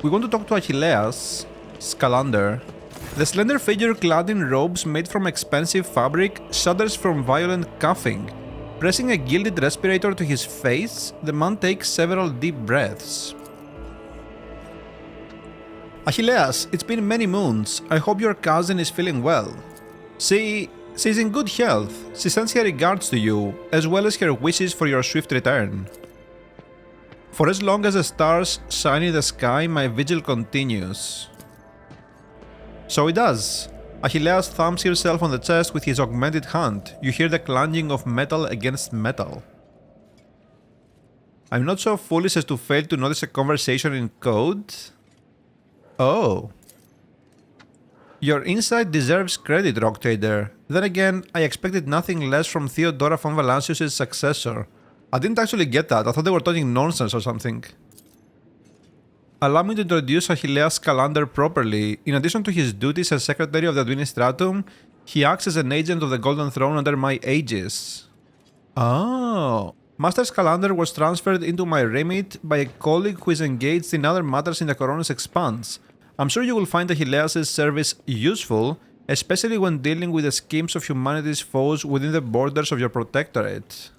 We want to talk to Achilleas, Scalander. The slender figure clad in robes made from expensive fabric shudders from violent coughing. Pressing a gilded respirator to his face, the man takes several deep breaths. Achilleas, it's been many moons. I hope your cousin is feeling well. She's in good health. She sends her regards to you, as well as her wishes for your swift return. For as long as the stars shine in the sky, my vigil continues. So it does. Achilleas thumps himself on the chest with his augmented hand. You hear the clanging of metal against metal. I'm not so foolish as to fail to notice a conversation in code. Oh. Your insight deserves credit, Rock Trader. Then again, I expected nothing less from Theodora von Valancius' successor. I didn't actually get that. I thought they were talking nonsense or something. Allow me to introduce Achilleas Scalander properly. In addition to his duties as Secretary of the Administratum, he acts as an agent of the Golden Throne under my aegis. Oh. Master Scalander was transferred into my remit by a colleague who is engaged in other matters in the Koronus Expanse. I'm sure you will find Achilleas' service useful, especially when dealing with the schemes of humanity's foes within the borders of your protectorate.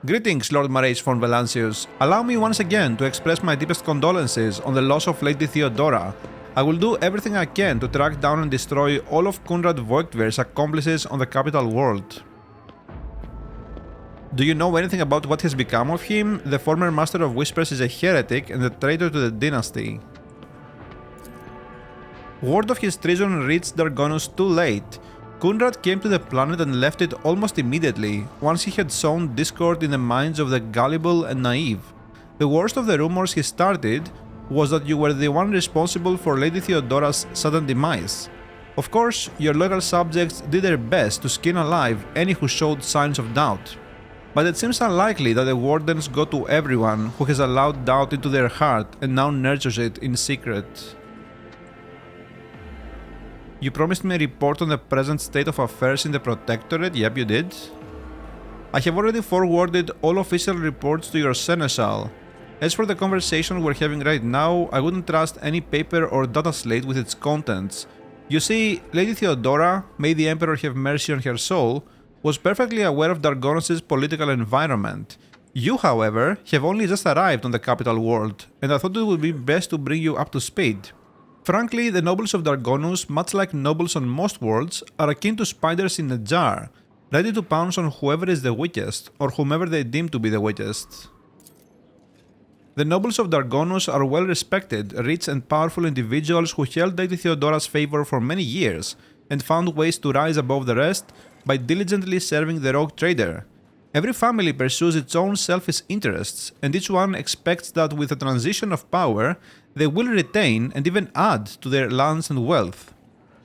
Greetings, Lord Mrayse von Valancius. Allow me once again to express my deepest condolences on the loss of Lady Theodora. I will do everything I can to track down and destroy all of Konrad Voigtver's accomplices on the capital world. Do you know anything about what has become of him? The former Master of Whispers is a heretic and a traitor to the dynasty. Word of his treason reached Dargonus too late. Konrad came to the planet and left it almost immediately, once he had sown discord in the minds of the gullible and naive. The worst of the rumors he started was that you were the one responsible for Lady Theodora's sudden demise. Of course, your loyal subjects did their best to skin alive any who showed signs of doubt. But it seems unlikely that the Wardens go to everyone who has allowed doubt into their heart and now nurtures it in secret. You promised me a report on the present state of affairs in the Protectorate. Yep, you did. I have already forwarded all official reports to your Seneschal. As for the conversation we're having right now, I wouldn't trust any paper or data slate with its contents. You see, Lady Theodora, may the Emperor have mercy on her soul, was perfectly aware of Dargonus' political environment. You, however, have only just arrived on the capital world, and I thought it would be best to bring you up to speed. Frankly, the nobles of Dargonus, much like nobles on most worlds, are akin to spiders in a jar, ready to pounce on whoever is the weakest, or whomever they deem to be the weakest. The nobles of Dargonus are well-respected, rich and powerful individuals who held Lady Theodora's favor for many years, and found ways to rise above the rest by diligently serving the rogue trader. Every family pursues its own selfish interests, and each one expects that with the transition of power, they will retain and even add to their lands and wealth.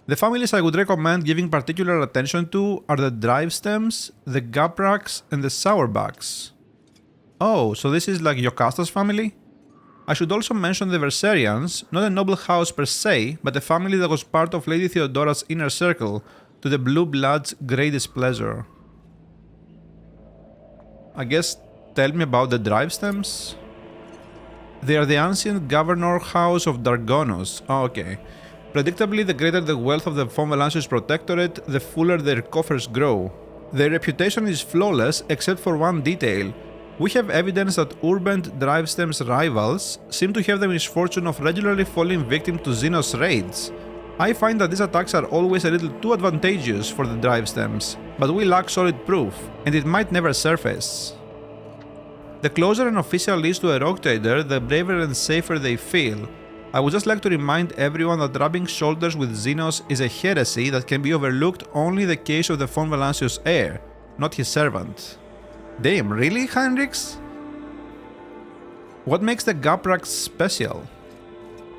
The families I would recommend giving particular attention to are the Drivestems, the Gapraks, and the Sauerbachs. Oh, so this is like Yocasta's family? I should also mention the Verserians, not a noble house per se, but a family that was part of Lady Theodora's inner circle, to the Blue Blood's great displeasure. I guess tell me about the Drivestems? They are the ancient governor house of Dargonus. Oh, okay. Predictably, the greater the wealth of the von Valancius Protectorate, the fuller their coffers grow. Their reputation is flawless except for one detail. We have evidence that Urbent Drivestem's rivals seem to have the misfortune of regularly falling victim to Xenos raids. I find that these attacks are always a little too advantageous for the Drivestems, but we lack solid proof, and it might never surface. The closer an official is to a rogue trader, the braver and safer they feel. I would just like to remind everyone that rubbing shoulders with Xenos is a heresy that can be overlooked only in the case of the von Valancius heir, not his servant. Damn, really, Heinrichs? What makes the Gapraks special?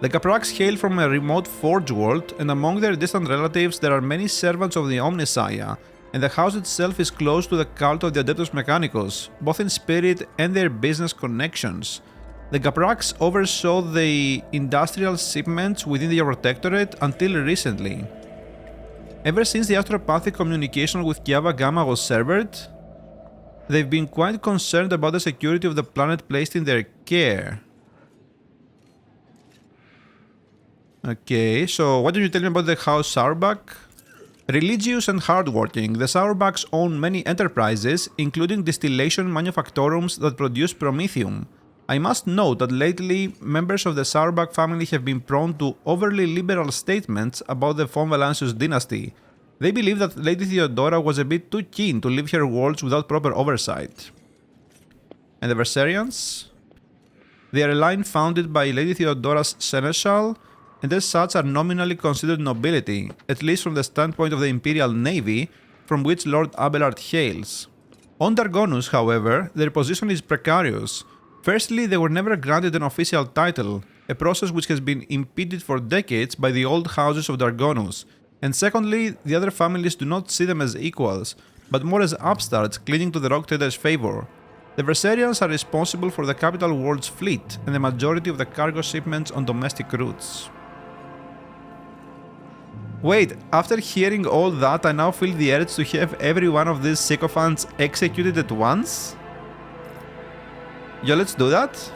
The Gapraks hail from a remote Forge world, and among their distant relatives there are many servants of the Omnissiah, and the house itself is close to the cult of the Adeptus Mechanicus, both in spirit and their business connections. The Gapraks oversaw the industrial shipments within the Protectorate until recently. Ever since the astropathic communication with Kiava Gamma was severed, they've been quite concerned about the security of the planet placed in their care. Okay, so what did you tell me about the House Sauerback? Religious and hardworking, the Sauerbacks own many enterprises, including distillation manufactorums that produce promethium. I must note that lately, members of the Sauerback family have been prone to overly liberal statements about the von Valancius dynasty. They believe that Lady Theodora was a bit too keen to leave her worlds without proper oversight. And the Versarians? They are a line founded by Lady Theodora's seneschal, and as such are nominally considered nobility, at least from the standpoint of the Imperial Navy, from which Lord Abelard hails. On Dargonus, however, their position is precarious. Firstly, they were never granted an official title, a process which has been impeded for decades by the old houses of Dargonus, and secondly, the other families do not see them as equals, but more as upstarts clinging to the Rock Trader's favor. The Versarians are responsible for the capital world's fleet and the majority of the cargo shipments on domestic routes. Wait, after hearing all that, I now feel the urge to have every one of these sycophants executed at once? Yo, let's do that?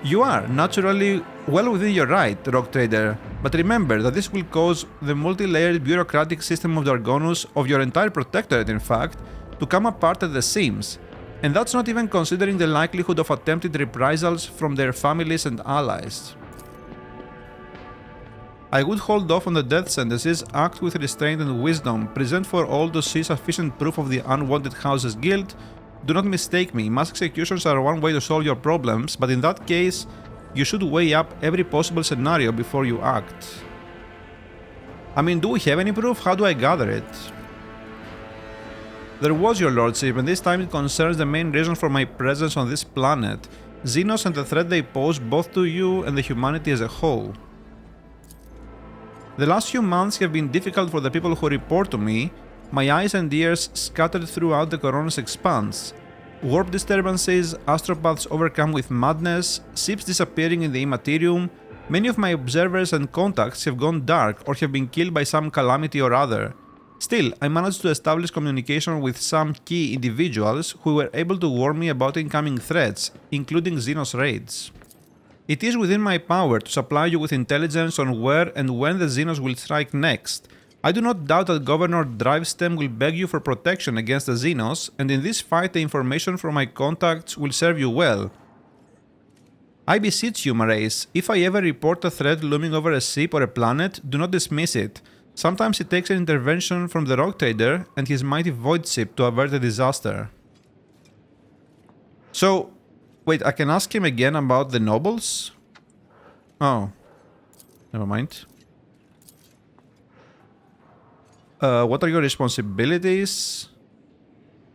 You are, naturally, well within your right, Rock Trader, but remember that this will cause the multi-layered bureaucratic system of Dargonus, of your entire protectorate in fact, to come apart at the seams, and that's not even considering the likelihood of attempted reprisals from their families and allies. I would hold off on the death sentences, act with restraint and wisdom, present for all to see sufficient proof of the unwanted house's guilt. Do not mistake me, mass executions are one way to solve your problems, but in that case, you should weigh up every possible scenario before you act. I mean, do we have any proof? How do I gather it? There was, your lordship, and this time it concerns the main reason for my presence on this planet, Xenos and the threat they pose both to you and the humanity as a whole. The last few months have been difficult for the people who report to me, my eyes and ears scattered throughout the Koronus Expanse. Warp disturbances, astropaths overcome with madness, ships disappearing in the Imperium. Many of my observers and contacts have gone dark or have been killed by some calamity or other. Still, I managed to establish communication with some key individuals who were able to warn me about incoming threats, including Xenos raids. It is within my power to supply you with intelligence on where and when the Xenos will strike next. I do not doubt that Governor Drivestem will beg you for protection against the Xenos, and in this fight the information from my contacts will serve you well. I beseech you, Marace, if I ever report a threat looming over a ship or a planet, do not dismiss it. Sometimes it takes an intervention from the Rock Trader and his mighty voidship to avert a disaster. So, wait, I can ask him again about the nobles? Oh, never mind. What are your responsibilities?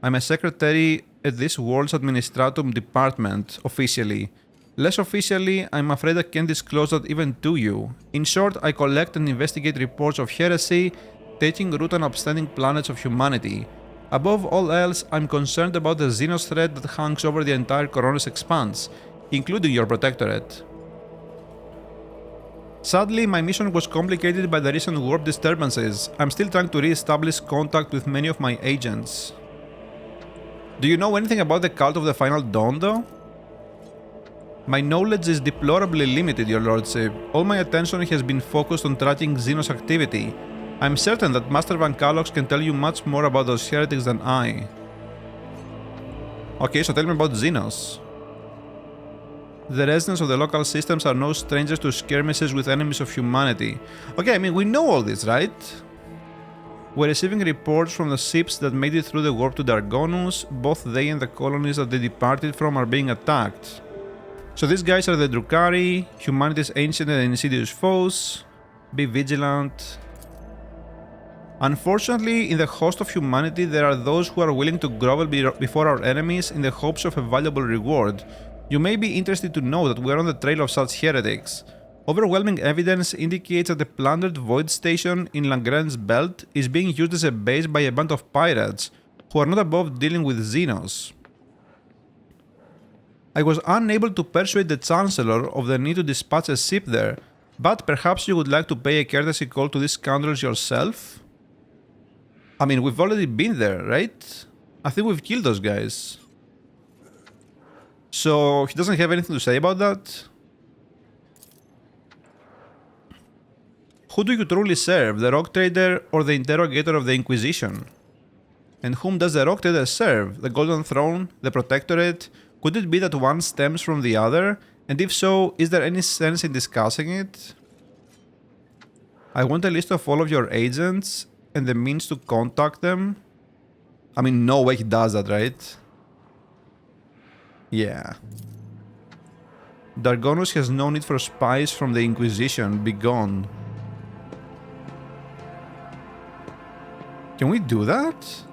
I'm a secretary at this world's administratum department, officially. Less officially, I'm afraid I can't disclose that even to you. In short, I collect and investigate reports of heresy, taking root on upstanding planets of humanity. Above all else, I'm concerned about the Xenos threat that hangs over the entire Koronus Expanse, including your protectorate. Sadly, my mission was complicated by the recent warp disturbances. I'm still trying to re-establish contact with many of my agents. Do you know anything about the cult of the Final Dawn, though? My knowledge is deplorably limited, your lordship. All my attention has been focused on tracking Xenos activity. I'm certain that Master Van Kalox can tell you much more about those heretics than I. Okay, so tell me about Xenos. The residents of the local systems are no strangers to skirmishes with enemies of humanity. Okay, I mean, we know all this, right? We're receiving reports from the ships that made it through the warp to Dargonus. Both they and the colonies that they departed from are being attacked. So these guys are the Drukhari, humanity's ancient and insidious foes. Be vigilant. Unfortunately, in the host of humanity, there are those who are willing to grovel before our enemies in the hopes of a valuable reward. You may be interested to know that we are on the trail of such heretics. Overwhelming evidence indicates that the plundered Void Station in Langren's belt is being used as a base by a band of pirates who are not above dealing with Xenos. I was unable to persuade the Chancellor of the need to dispatch a ship there, but perhaps you would like to pay a courtesy call to these scoundrels yourself? I mean, we've already been there, right? I think we've killed those guys. So, he doesn't have anything to say about that? Who do you truly serve, the rock trader or the interrogator of the Inquisition? And whom does the rock trader serve, the Golden Throne, the Protectorate? Could it be that one stems from the other? And if so, is there any sense in discussing it? I want a list of all of your agents and the means to contact them. I mean, no way he does that, right? Yeah. Dargonus has no need for spies from the Inquisition. Be gone. Can we do that?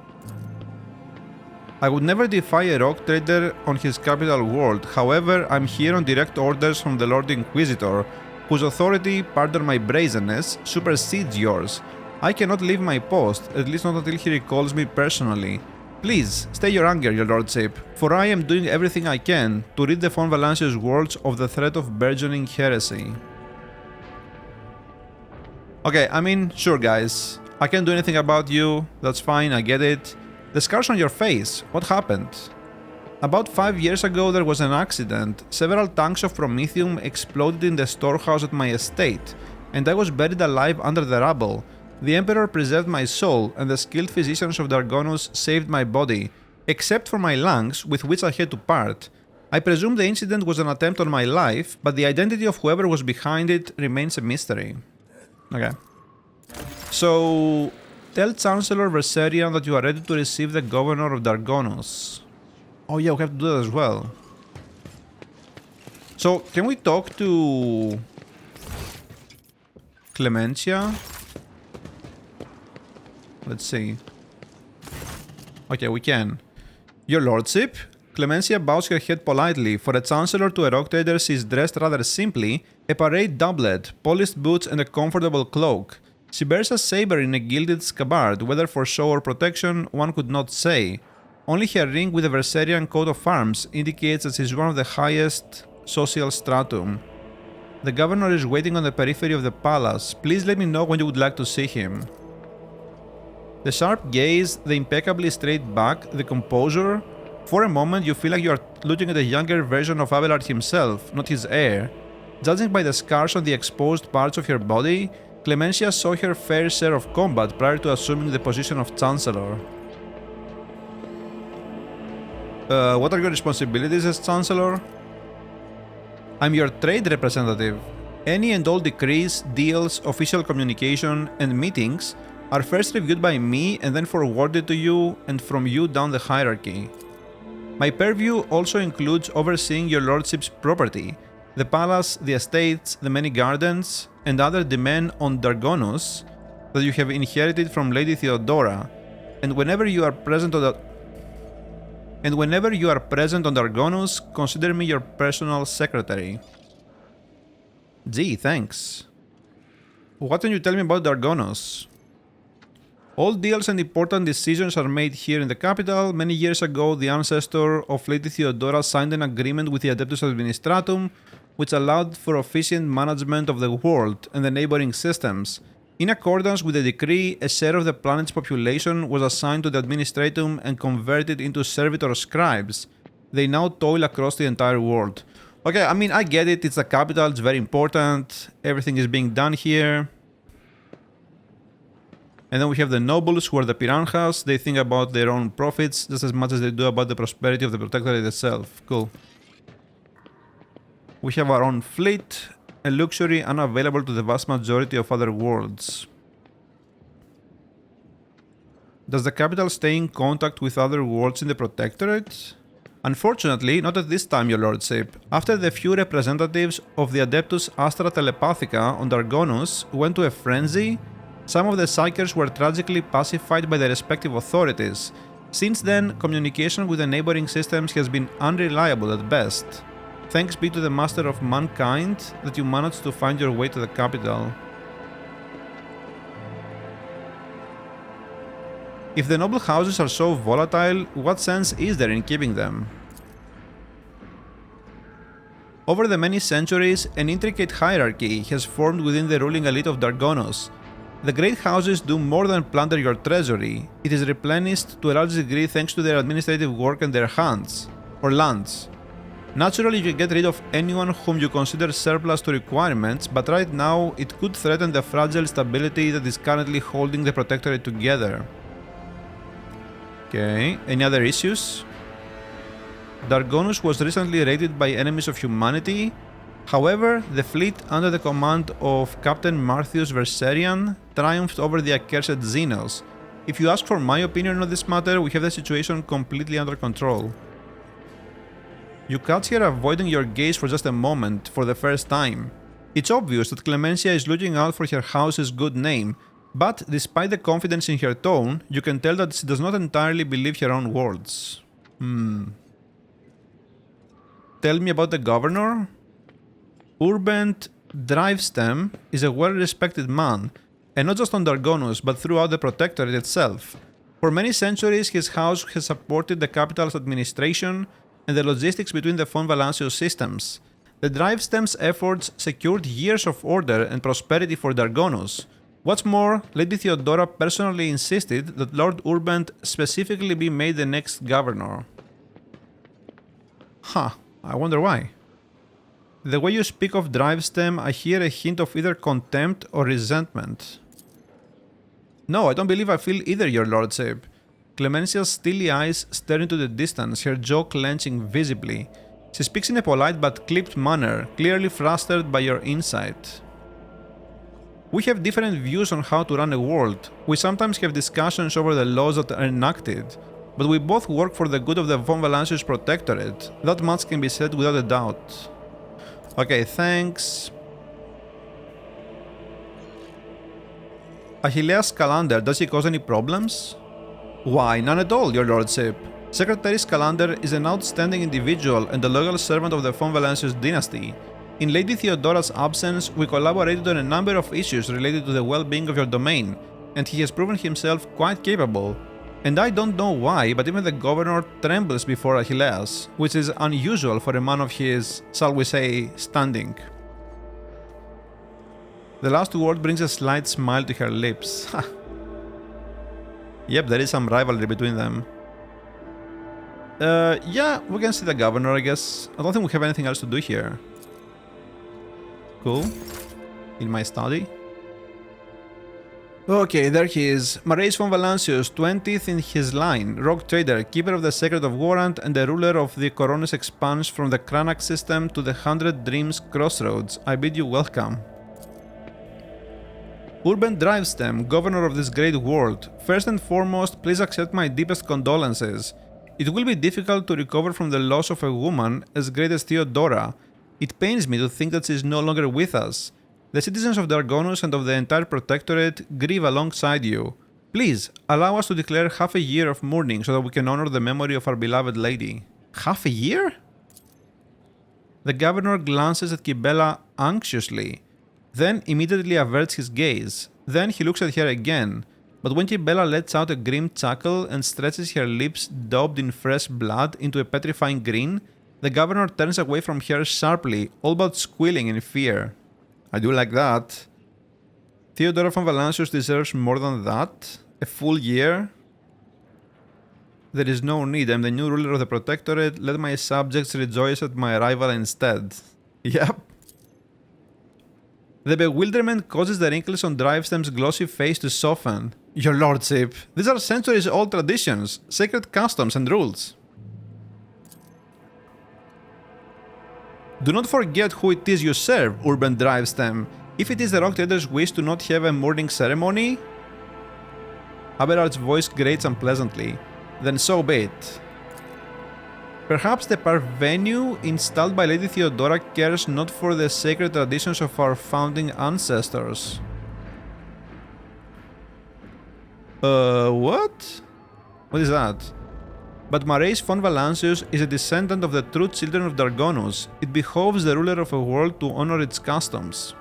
I would never defy a rock trader on his capital world. However, I'm here on direct orders from the Lord Inquisitor, whose authority, pardon my brazenness, supersedes yours. I cannot leave my post, at least not until he recalls me personally. Please, stay your anger, your lordship, for I am doing everything I can to rid the von Valancius worlds of the threat of burgeoning heresy. Okay, I mean, sure guys, I can't do anything about you, that's fine, I get it. The scars on your face, what happened? About 5 years ago there was an accident. Several tanks of promethium exploded in the storehouse at my estate, and I was buried alive under the rubble. The Emperor preserved my soul, and the skilled physicians of Dargonus saved my body, except for my lungs, with which I had to part. I presume the incident was an attempt on my life, but the identity of whoever was behind it remains a mystery. Okay. So, tell Chancellor Verserian that you are ready to receive the Governor of Dargonus. Oh yeah, we have to do that as well. So, can we talk to Clemencia? Let's see. Okay, we can. Your lordship? Clemencia bows her head politely. For a chancellor to a rock trader, she is dressed rather simply. A parade doublet, polished boots and a comfortable cloak. She bears a saber in a gilded scabbard, whether for show or protection, one could not say. Only her ring with a Verserian coat of arms indicates that she is one of the highest social stratum. The governor is waiting on the periphery of the palace. Please let me know when you would like to see him. The sharp gaze, the impeccably straight back, the composure. For a moment you feel like you are looking at a younger version of Abelard himself, not his heir. Judging by the scars on the exposed parts of her body, Clemencia saw her fair share of combat prior to assuming the position of Chancellor. What are your responsibilities as Chancellor? I'm your trade representative. Any and all decrees, deals, official communication, and meetings are first reviewed by me and then forwarded to you and from you down the hierarchy. My purview also includes overseeing your lordship's property, the palace, the estates, the many gardens, and other demesne on Dargonus that you have inherited from Lady Theodora, and whenever you are present on Dargonus, consider me your personal secretary. Gee, thanks. What can you tell me about Dargonus? All deals and important decisions are made here in the capital. Many years ago, the ancestor of Lady Theodora signed an agreement with the Adeptus Administratum, which allowed for efficient management of the world and the neighboring systems. In accordance with the decree, a share of the planet's population was assigned to the Administratum and converted into servitor scribes. They now toil across the entire world. Okay, I mean, I get it, it's the capital, it's very important, everything is being done here. And then we have the nobles, who are the piranhas. They think about their own profits just as much as they do about the prosperity of the Protectorate itself. Cool. We have our own fleet, a luxury unavailable to the vast majority of other worlds. Does the capital stay in contact with other worlds in the Protectorate? Unfortunately, not at this time, your lordship. After the few representatives of the Adeptus Astra Telepathica on Dargonus went to a frenzy, some of the Psykers were tragically pacified by their respective authorities. Since then, communication with the neighboring systems has been unreliable at best. Thanks be to the Master of Mankind that you managed to find your way to the capital. If the noble houses are so volatile, what sense is there in keeping them? Over the many centuries, an intricate hierarchy has formed within the ruling elite of Dargonus. The great houses do more than plunder your treasury. It is replenished to a large degree thanks to their administrative work and their hands, or lands. Naturally, you can get rid of anyone whom you consider surplus to requirements, but right now it could threaten the fragile stability that is currently holding the Protectorate together. Okay, any other issues? Dargonus was recently raided by enemies of humanity. However, the fleet under the command of Captain Marthius Verserian triumphed over the accursed Xenos. If you ask for my opinion on this matter, we have the situation completely under control. You catch her avoiding your gaze for just a moment, for the first time. It's obvious that Clemencia is looking out for her house's good name, but despite the confidence in her tone, you can tell that she does not entirely believe her own words. Tell me about the governor? Urbent Drivestem is a well-respected man, and not just on Dargonus, but throughout the Protectorate itself. For many centuries, his house has supported the capital's administration and the logistics between the von Valancius systems. The Drivestem's efforts secured years of order and prosperity for Dargonus. What's more, Lady Theodora personally insisted that Lord Urbent specifically be made the next governor. I wonder why. The way you speak of Drivestem, I hear a hint of either contempt or resentment. No, I don't believe I feel either, your lordship. Clemencia's steely eyes stare into the distance, her jaw clenching visibly. She speaks in a polite but clipped manner, clearly flustered by your insight. We have different views on how to run a world. We sometimes have discussions over the laws that are enacted, but we both work for the good of the von Valancius Protectorate. That much can be said without a doubt. Okay, thanks. Achilleas Scalander, does he cause any problems? Why, none at all, your lordship. Secretary Scalander is an outstanding individual and a loyal servant of the von Valancius dynasty. In Lady Theodora's absence, we collaborated on a number of issues related to the well-being of your domain, and he has proven himself quite capable. And I don't know why, but even the governor trembles before Achilleas, which is unusual for a man of his, shall we say, standing. The last word brings a slight smile to her lips. Yep, there is some rivalry between them. Yeah, we can see the governor, I guess. I don't think we have anything else to do here. Cool. In my study. Okay, there he is. Mrayseplays von Valancius, 20th in his line, rogue trader, keeper of the Secret of Warrant, and the ruler of the Koronus Expanse from the Cranach system to the 100 Dreams Crossroads. I bid you welcome. Urban Drivestem, governor of this great world, first and foremost, please accept my deepest condolences. It will be difficult to recover from the loss of a woman as great as Theodora. It pains me to think that she is no longer with us. The citizens of Dargonus and of the entire Protectorate grieve alongside you. Please, allow us to declare half a year of mourning so that we can honor the memory of our beloved lady. Half a year? The governor glances at Kibella anxiously, then immediately averts his gaze. Then he looks at her again, but when Kibella lets out a grim chuckle and stretches her lips daubed in fresh blood into a petrifying grin, the governor turns away from her sharply, all but squealing in fear. I do like that. Theodora von Valancius deserves more than that? A full year? There is no need, I'm the new ruler of the Protectorate, let my subjects rejoice at my arrival instead. Yep. The bewilderment causes the wrinkles on Drivestem's glossy face to soften. Your lordship, these are centuries-old traditions, sacred customs and rules. Do not forget who it is you serve, Urban Drivestem. If it is the rock trader's wish to not have a mourning ceremony... Abelard's voice grates unpleasantly. Then so be it. Perhaps the parvenu installed by Lady Theodora cares not for the sacred traditions of our founding ancestors. What? What is that? But Mrayseplays von Valancius is a descendant of the true children of Dargonus. It behoves the ruler of a world to honor its customs.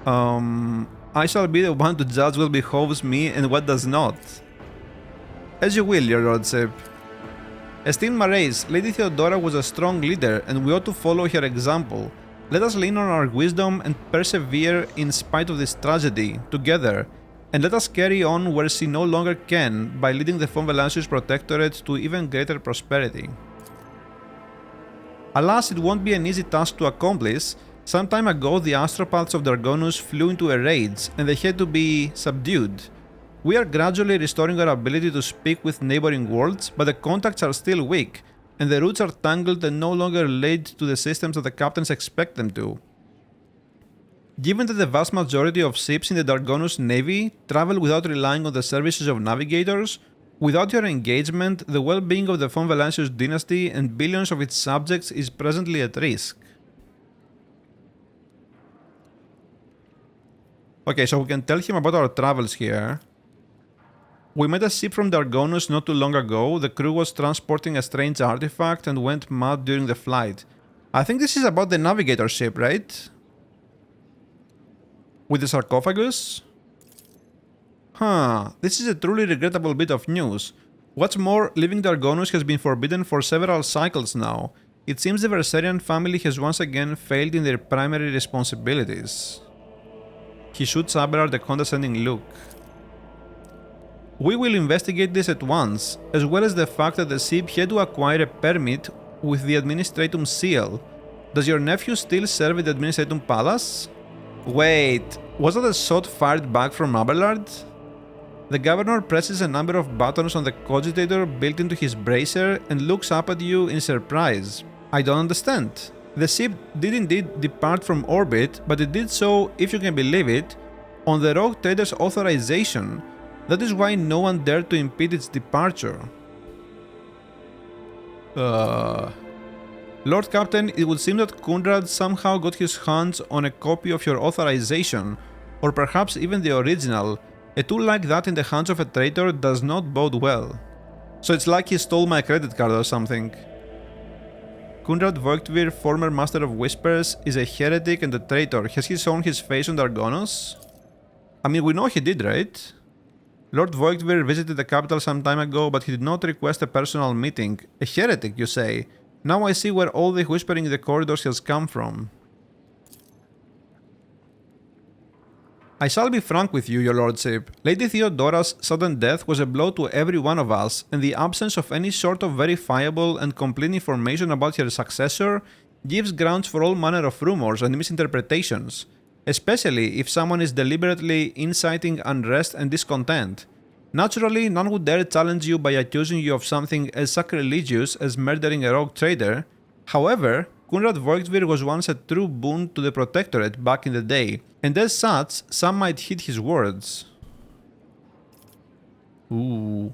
I shall be the one to judge what behoves me and what does not. As you will, your lordship. Esteemed Mrayseplays, Lady Theodora was a strong leader and we ought to follow her example. Let us lean on our wisdom and persevere in spite of this tragedy, together. And let us carry on where she no longer can by leading the von Valancius Protectorate to even greater prosperity. Alas, it won't be an easy task to accomplish. Some time ago, the astropaths of Dargonus flew into a rage, and they had to be subdued. We are gradually restoring our ability to speak with neighboring worlds, but the contacts are still weak, and the routes are tangled and no longer lead to the systems that the captains expect them to. Given that the vast majority of ships in the Dargonus Navy travel without relying on the services of navigators, without your engagement, the well-being of the von Valancius dynasty and billions of its subjects is presently at risk. Okay, so we can tell him about our travels here. We met a ship from Dargonus not too long ago. The crew was transporting a strange artifact and went mad during the flight. I think this is about the navigator ship, right? With the sarcophagus? Huh, this is a truly regrettable bit of news. What's more, leaving Dargonus has been forbidden for several cycles now. It seems the Versarian family has once again failed in their primary responsibilities. He shoots Abelard a condescending look. We will investigate this at once, as well as the fact that the ship had to acquire a permit with the Administratum seal. Does your nephew still serve at the Administratum Palace? Wait, was that a shot fired back from Abelard? The governor presses a number of buttons on the cogitator built into his bracer and looks up at you in surprise. I don't understand. The ship did indeed depart from orbit, but it did so, if you can believe it, on the rogue trader's authorization. That is why no one dared to impede its departure. Lord Captain, it would seem that Kunrad somehow got his hands on a copy of your authorization, or perhaps even the original. A tool like that in the hands of a traitor does not bode well. So it's like he stole my credit card or something. Kunrad Voigtvir, former Master of Whispers, is a heretic and a traitor. Has he shown his face on Dargonus? I mean, we know he did, right? Lord Voigtvir visited the capital some time ago, but he did not request a personal meeting. A heretic, you say? Now I see where all the whispering in the corridors has come from. I shall be frank with you, your lordship. Lady Theodora's sudden death was a blow to every one of us, and the absence of any sort of verifiable and complete information about her successor gives grounds for all manner of rumors and misinterpretations, especially if someone is deliberately inciting unrest and discontent. Naturally, none would dare challenge you by accusing you of something as sacrilegious as murdering a rogue trader. However, Kunrad Voigtvir was once a true boon to the Protectorate back in the day, and as such, some might heed his words. Ooh.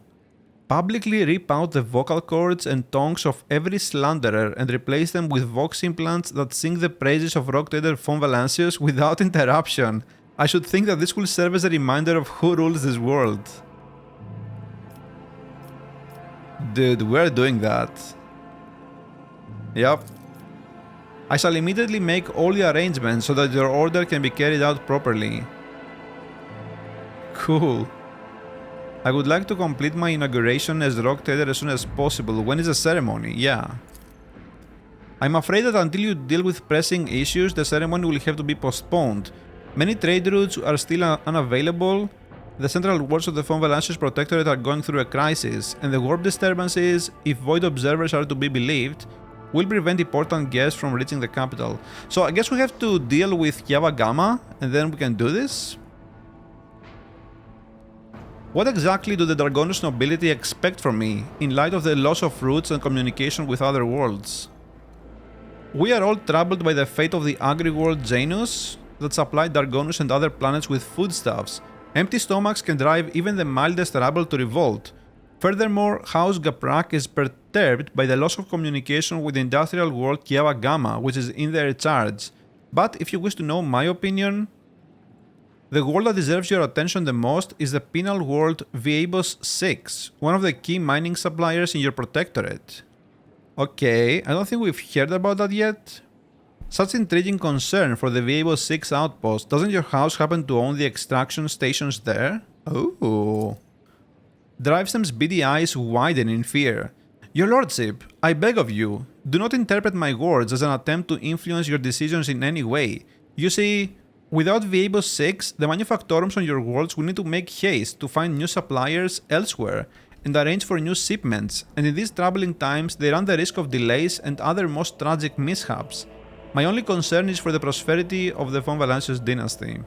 Publicly rip out the vocal cords and tongues of every slanderer and replace them with vox implants that sing the praises of rogue trader von Valancius without interruption. I should think that this will serve as a reminder of who rules this world. Dude, we're doing that. Yup. I shall immediately make all the arrangements so that your order can be carried out properly. Cool. I would like to complete my inauguration as rogue trader as soon as possible. When is the ceremony? Yeah. I'm afraid that until you deal with pressing issues, the ceremony will have to be postponed. Many trade routes are still unavailable. The central wards of the von Valancius Protectorate are going through a crisis, and the warp disturbances, if void observers are to be believed, will prevent important guests from reaching the capital. So I guess we have to deal with Java Gamma, and then we can do this? What exactly do the Dargonus nobility expect from me, in light of the loss of routes and communication with other worlds? We are all troubled by the fate of the agri-world Janus that supplied Dargonus and other planets with foodstuffs. Empty stomachs can drive even the mildest rabble to revolt. Furthermore, House Gaprak is perturbed by the loss of communication with the industrial world Kiava Gamma, which is in their charge. But if you wish to know my opinion, the world that deserves your attention the most is the penal world Viebos 6, one of the key mining suppliers in your protectorate. Okay, I don't think we've heard about that yet. Such intriguing concern for the Viebos 6 outpost. Doesn't your house happen to own the extraction stations there? Ooh. Drivestam's beady eyes widen in fear. Your lordship, I beg of you, do not interpret my words as an attempt to influence your decisions in any way. You see, without Viebos 6, the manufactorums on your worlds will need to make haste to find new suppliers elsewhere, and arrange for new shipments, and in these troubling times they run the risk of delays and other most tragic mishaps. My only concern is for the prosperity of the von Valancius dynasty.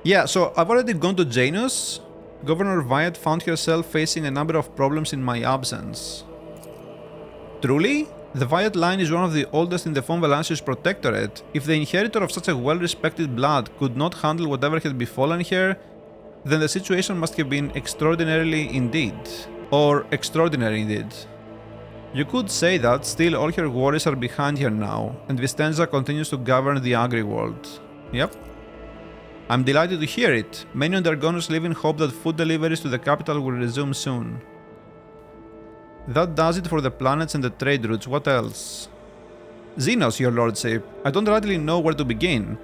Yeah, so I've already gone to Janus. Governor Wyatt found herself facing a number of problems in my absence. Truly? The Wyatt line is one of the oldest in the von Valancius protectorate. If the inheritor of such a well-respected blood could not handle whatever had befallen her, then the situation must have been extraordinary indeed. Or extraordinary indeed. You could say that, still all her worries are behind her now, and Vistenza continues to govern the agri-world. Yep. I'm delighted to hear it. Many on Dargonus live in hope that food deliveries to the capital will resume soon. That does it for the planets and the trade routes. What else? Xenos, your lordship. I don't rightly know where to begin.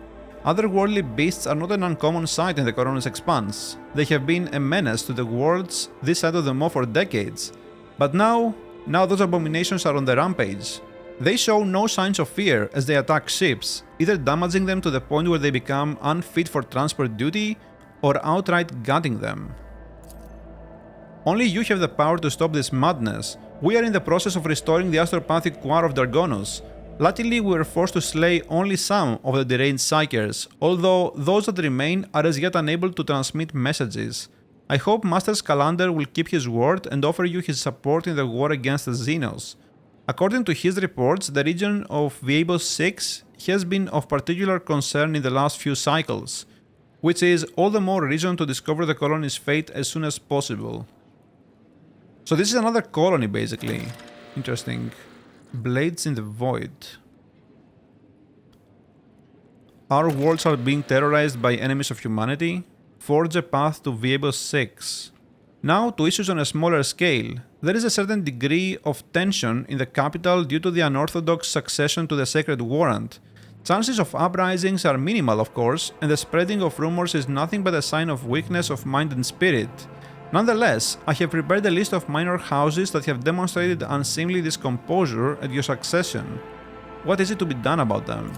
Otherworldly beasts are not an uncommon sight in the Koronus Expanse. They have been a menace to the worlds this side of the Maw for decades. But now those abominations are on the rampage. They show no signs of fear as they attack ships, either damaging them to the point where they become unfit for transport duty, or outright gutting them. Only you have the power to stop this madness. We are in the process of restoring the astropathic core of Dargonus. Luckily, we were forced to slay only some of the deranged psychers, although those that remain are as yet unable to transmit messages. I hope Master Scalander will keep his word and offer you his support in the war against the Xenos. According to his reports, the region of Viebos 6 has been of particular concern in the last few cycles, which is all the more reason to discover the colony's fate as soon as possible. So this is another colony, basically. Interesting. Blades in the Void. Our worlds are being terrorized by enemies of humanity. Forge a path to Viebos 6. Now, to issues on a smaller scale. There is a certain degree of tension in the capital due to the unorthodox succession to the Sacred Warrant. Chances of uprisings are minimal, of course, and the spreading of rumors is nothing but a sign of weakness of mind and spirit. Nonetheless, I have prepared a list of minor houses that have demonstrated unseemly discomposure at your succession. What is it to be done about them?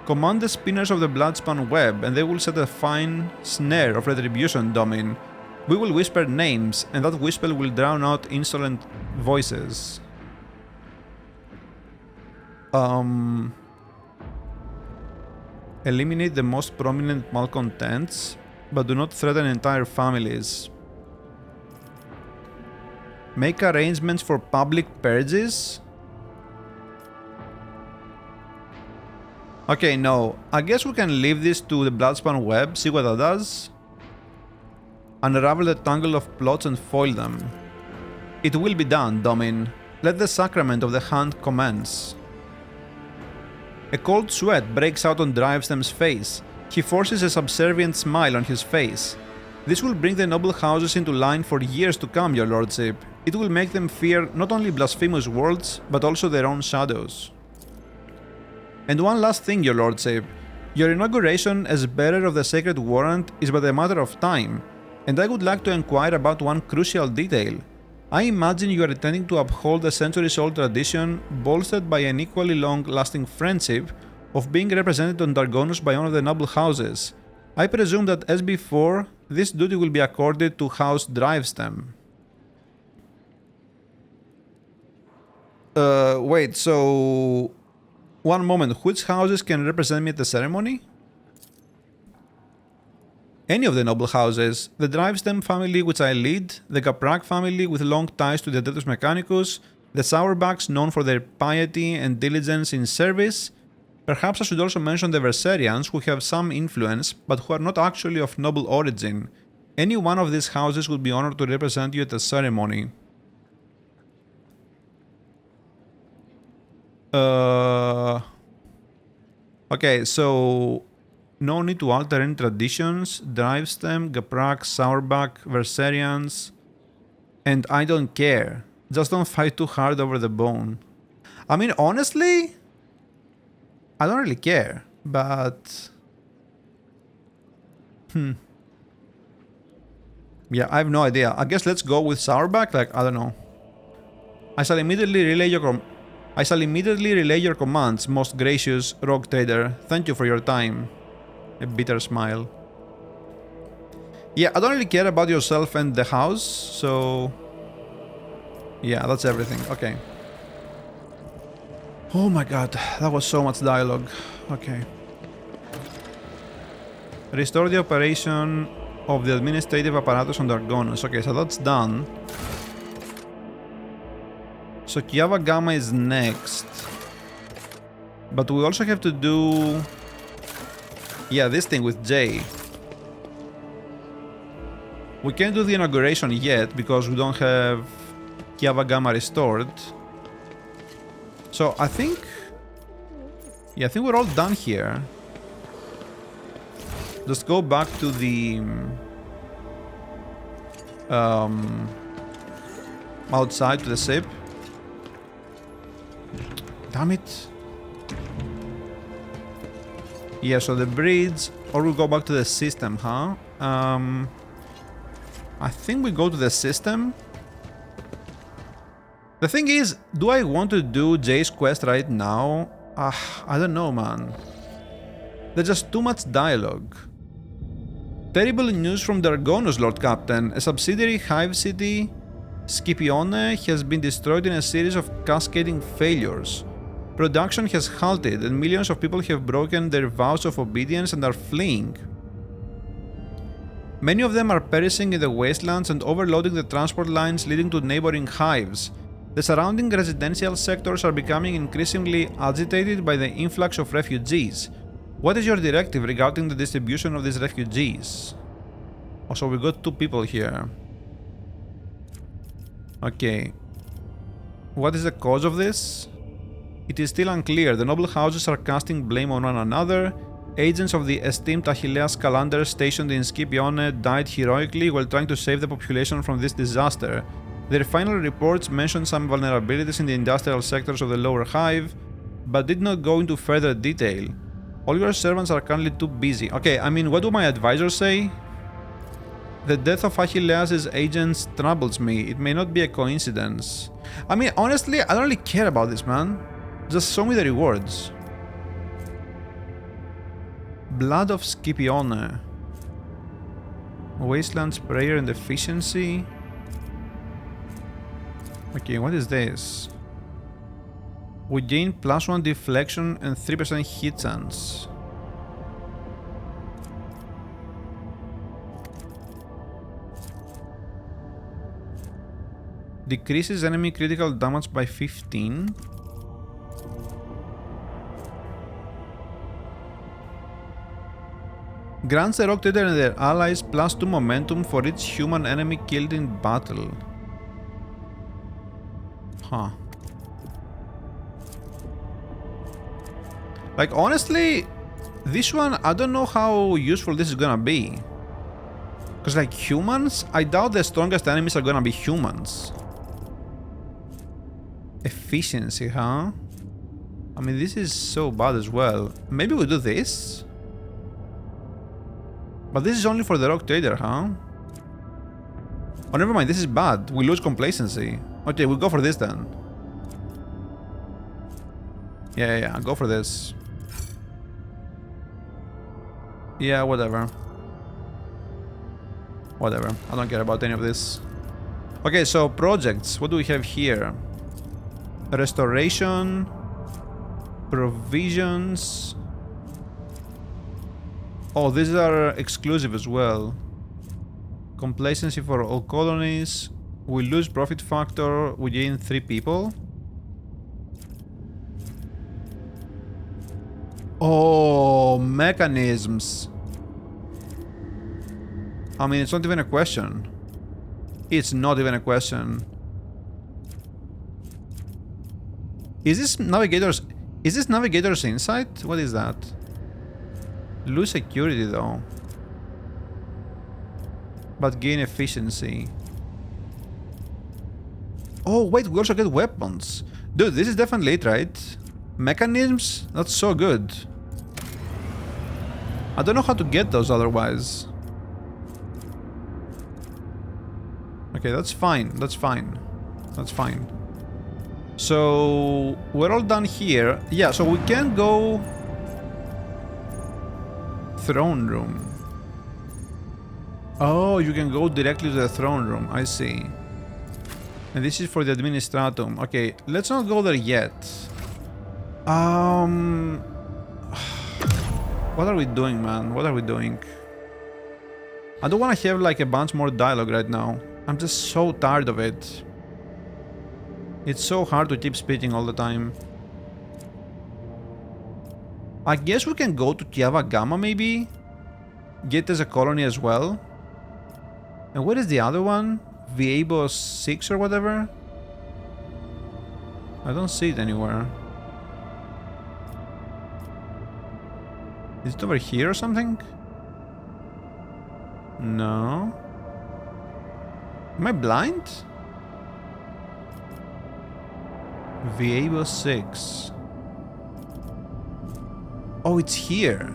Command the spinners of the Bloodspan web, and they will set a fine snare of retribution, Domin. We will whisper names, and that whisper will drown out insolent voices. Eliminate the most prominent malcontents, but do not threaten entire families. Make arrangements for public purges? Okay, no. I guess we can leave this to the Bloodspan web, see what that does. Unravel the tangle of plots and foil them. It will be done, Domin. Let the sacrament of the hand commence. A cold sweat breaks out on Drivestem's face. He forces a subservient smile on his face. This will bring the noble houses into line for years to come, your lordship. It will make them fear not only blasphemous worlds, but also their own shadows. And one last thing, your lordship. Your inauguration as bearer of the Sacred Warrant is but a matter of time, and I would like to inquire about one crucial detail. I imagine you are intending to uphold a centuries-old tradition bolstered by an equally long-lasting friendship of being represented on Dargonus by one of the noble houses. I presume that, as before, this duty will be accorded to House Drivestem. Wait, so... One moment, which houses can represent me at the ceremony? Any of the noble houses, the Drivestem family which I lead, the Caprak family with long ties to the Detus Mechanicus, the Sauerbachs known for their piety and diligence in service. Perhaps I should also mention the Verserians who have some influence but who are not actually of noble origin. Any one of these houses would be honored to represent you at the ceremony. Okay, so... No need to alter any traditions. Drivestem, Gaprak, Sauerbach, Verserians. And I don't care. Just don't fight too hard over the bone. I mean, honestly... I don't really care. But... Yeah, I have no idea. I guess let's go with Sauerbach. Like, I don't know. I shall immediately relay your commands, most gracious rogue trader. Thank you for your time. A bitter smile. Yeah, I don't really care about yourself and the house, so... Yeah, that's everything. Okay. Oh my god, that was so much dialogue. Okay. Restore the operation of the administrative apparatus on Dargonus. Okay, so that's done. So Kiava Gamma is next. But we also have to do... Yeah, this thing with J. We can't do the inauguration yet because we don't have Kiava Gamma restored. So I think... Yeah, I think we're all done here. Just go back to the... outside to the ship. Damn it. Yeah, so the bridge, or we go back to the system, huh? I think we go to the system. The thing is, do I want to do Jay's quest right now? I don't know, man. There's just too much dialogue. Terrible news from Dargonus, Lord Captain. A subsidiary hive city, Scipione, has been destroyed in a series of cascading failures. Production has halted and millions of people have broken their vows of obedience and are fleeing. Many of them are perishing in the wastelands and overloading the transport lines leading to neighboring hives. The surrounding residential sectors are becoming increasingly agitated by the influx of refugees. What is your directive regarding the distribution of these refugees? Oh, so we got two people here. Okay. What is the cause of this? It is still unclear. The noble houses are casting blame on one another. Agents of the esteemed Achilleas Calander stationed in Scipione died heroically while trying to save the population from this disaster. Their final reports mentioned some vulnerabilities in the industrial sectors of the lower hive, but did not go into further detail. All your servants are currently too busy. Okay, I mean, what do my advisors say? The death of Achilleas' agents troubles me. It may not be a coincidence. I mean, honestly, I don't really care about this, man. Just show me the rewards. Blood of Scipione. Wasteland Sprayer and Efficiency. Okay, what is this? We gain +1 deflection and 3% hit chance. Decreases enemy critical damage by 15. Grants the Rock Trader and their allies +2 momentum for each human enemy killed in battle. Huh. Like, honestly, this one, I don't know how useful this is gonna be. Because, like, humans, I doubt the strongest enemies are gonna be humans. Efficiency, huh? I mean, this is so bad as well. Maybe we do this? But this is only for the Rock Trader, huh? Oh, never mind, this is bad. We lose complacency. Okay, we'll go for this then. Yeah, go for this. Yeah, whatever. Whatever, I don't care about any of this. Okay, so projects, what do we have here? Restoration, provisions. Oh, these are exclusive as well. Complacency for all colonies. We lose profit factor, we gain 3 people. Oh, mechanisms. I mean, it's not even a question. It's not even a question. Is this navigator's insight? What is that? Lose security though. But gain efficiency. Oh wait, we also get weapons. Dude, this is definitely it, right? Mechanisms? That's so good. I don't know how to get those otherwise. Okay, that's fine. That's fine. That's fine. So we're all done here. Yeah, so we can go throne room. Oh, you can go directly to the throne room, I see. And this is for the administratum. Okay, let's not go there yet. What are we doing, man? What are we doing? I don't want to have like a bunch more dialogue right now. I'm just so tired of it. It's so hard to keep speaking all the time. I guess we can go to Kiava Gamma maybe? Get as a colony as well. And what is the other one? Viebo 6 or whatever? I don't see it anywhere. Is it over here or something? No. Am I blind? Viebo 6. Oh, it's here.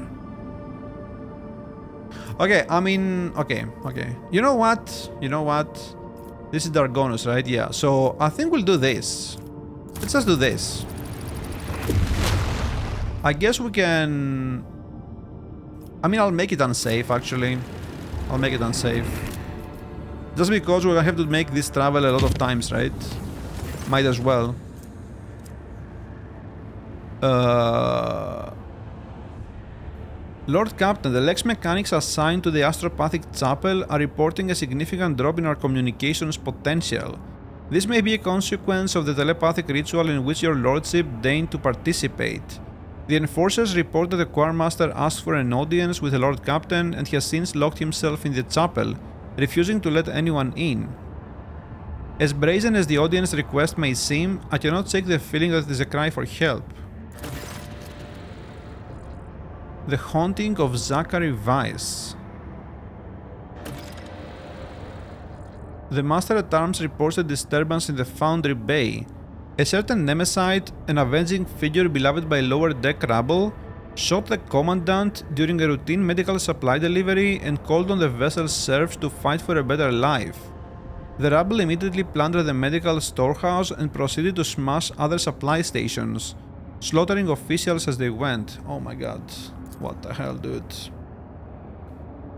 Okay, I mean, okay. You know what? This is Dargonus, right? Yeah, so I think we'll do this. Let's just do this. I guess we can... I mean, I'll make it unsafe, actually. I'll make it unsafe. Just because we'll have to make this travel a lot of times, right? Might as well. Lord Captain, the Lex mechanics assigned to the Astropathic Chapel are reporting a significant drop in our communications potential. This may be a consequence of the telepathic ritual in which your lordship deigned to participate. The enforcers report that the choirmaster asked for an audience with the Lord Captain and has since locked himself in the chapel, refusing to let anyone in. As brazen as the audience request may seem, I cannot shake the feeling that it is a cry for help. The Haunting of Zachary Weiss. The Master-at-Arms reports a disturbance in the Foundry Bay. A certain Nemesite, an avenging figure beloved by lower deck rabble, shot the Commandant during a routine medical supply delivery and called on the vessel's serfs to fight for a better life. The rabble immediately plundered the medical storehouse and proceeded to smash other supply stations, slaughtering officials as they went. Oh my god. What the hell, dude?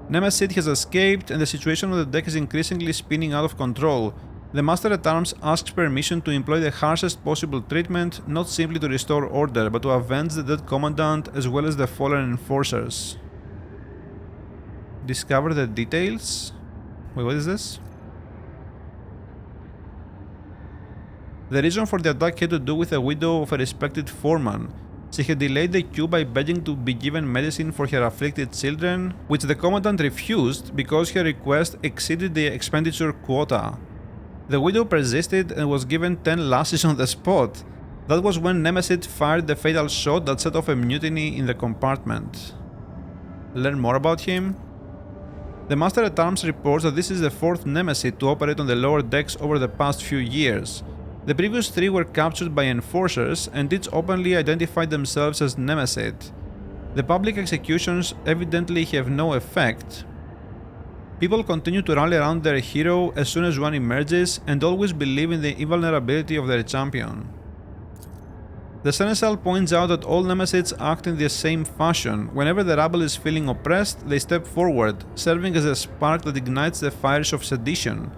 Nemesis has escaped and the situation on the deck is increasingly spinning out of control. The Master-at-Arms asks permission to employ the harshest possible treatment, not simply to restore order, but to avenge the dead Commandant as well as the fallen enforcers. Discover the details? Wait, what is this? The reason for the attack had to do with a widow of a respected foreman. She had delayed the queue by begging to be given medicine for her afflicted children, which the Commandant refused because her request exceeded the expenditure quota. The widow persisted and was given 10 lashes on the spot. That was when Nemesis fired the fatal shot that set off a mutiny in the compartment. Learn more about him? The Master-at-Arms reports that this is the 4th Nemesis to operate on the lower decks over the past few years. The previous 3 were captured by enforcers and each openly identified themselves as Nemesis. The public executions evidently have no effect. People continue to rally around their hero as soon as one emerges and always believe in the invulnerability of their champion. The Seneschal points out that all Nemesis act in the same fashion. Whenever the rabble is feeling oppressed, they step forward, serving as a spark that ignites the fires of sedition.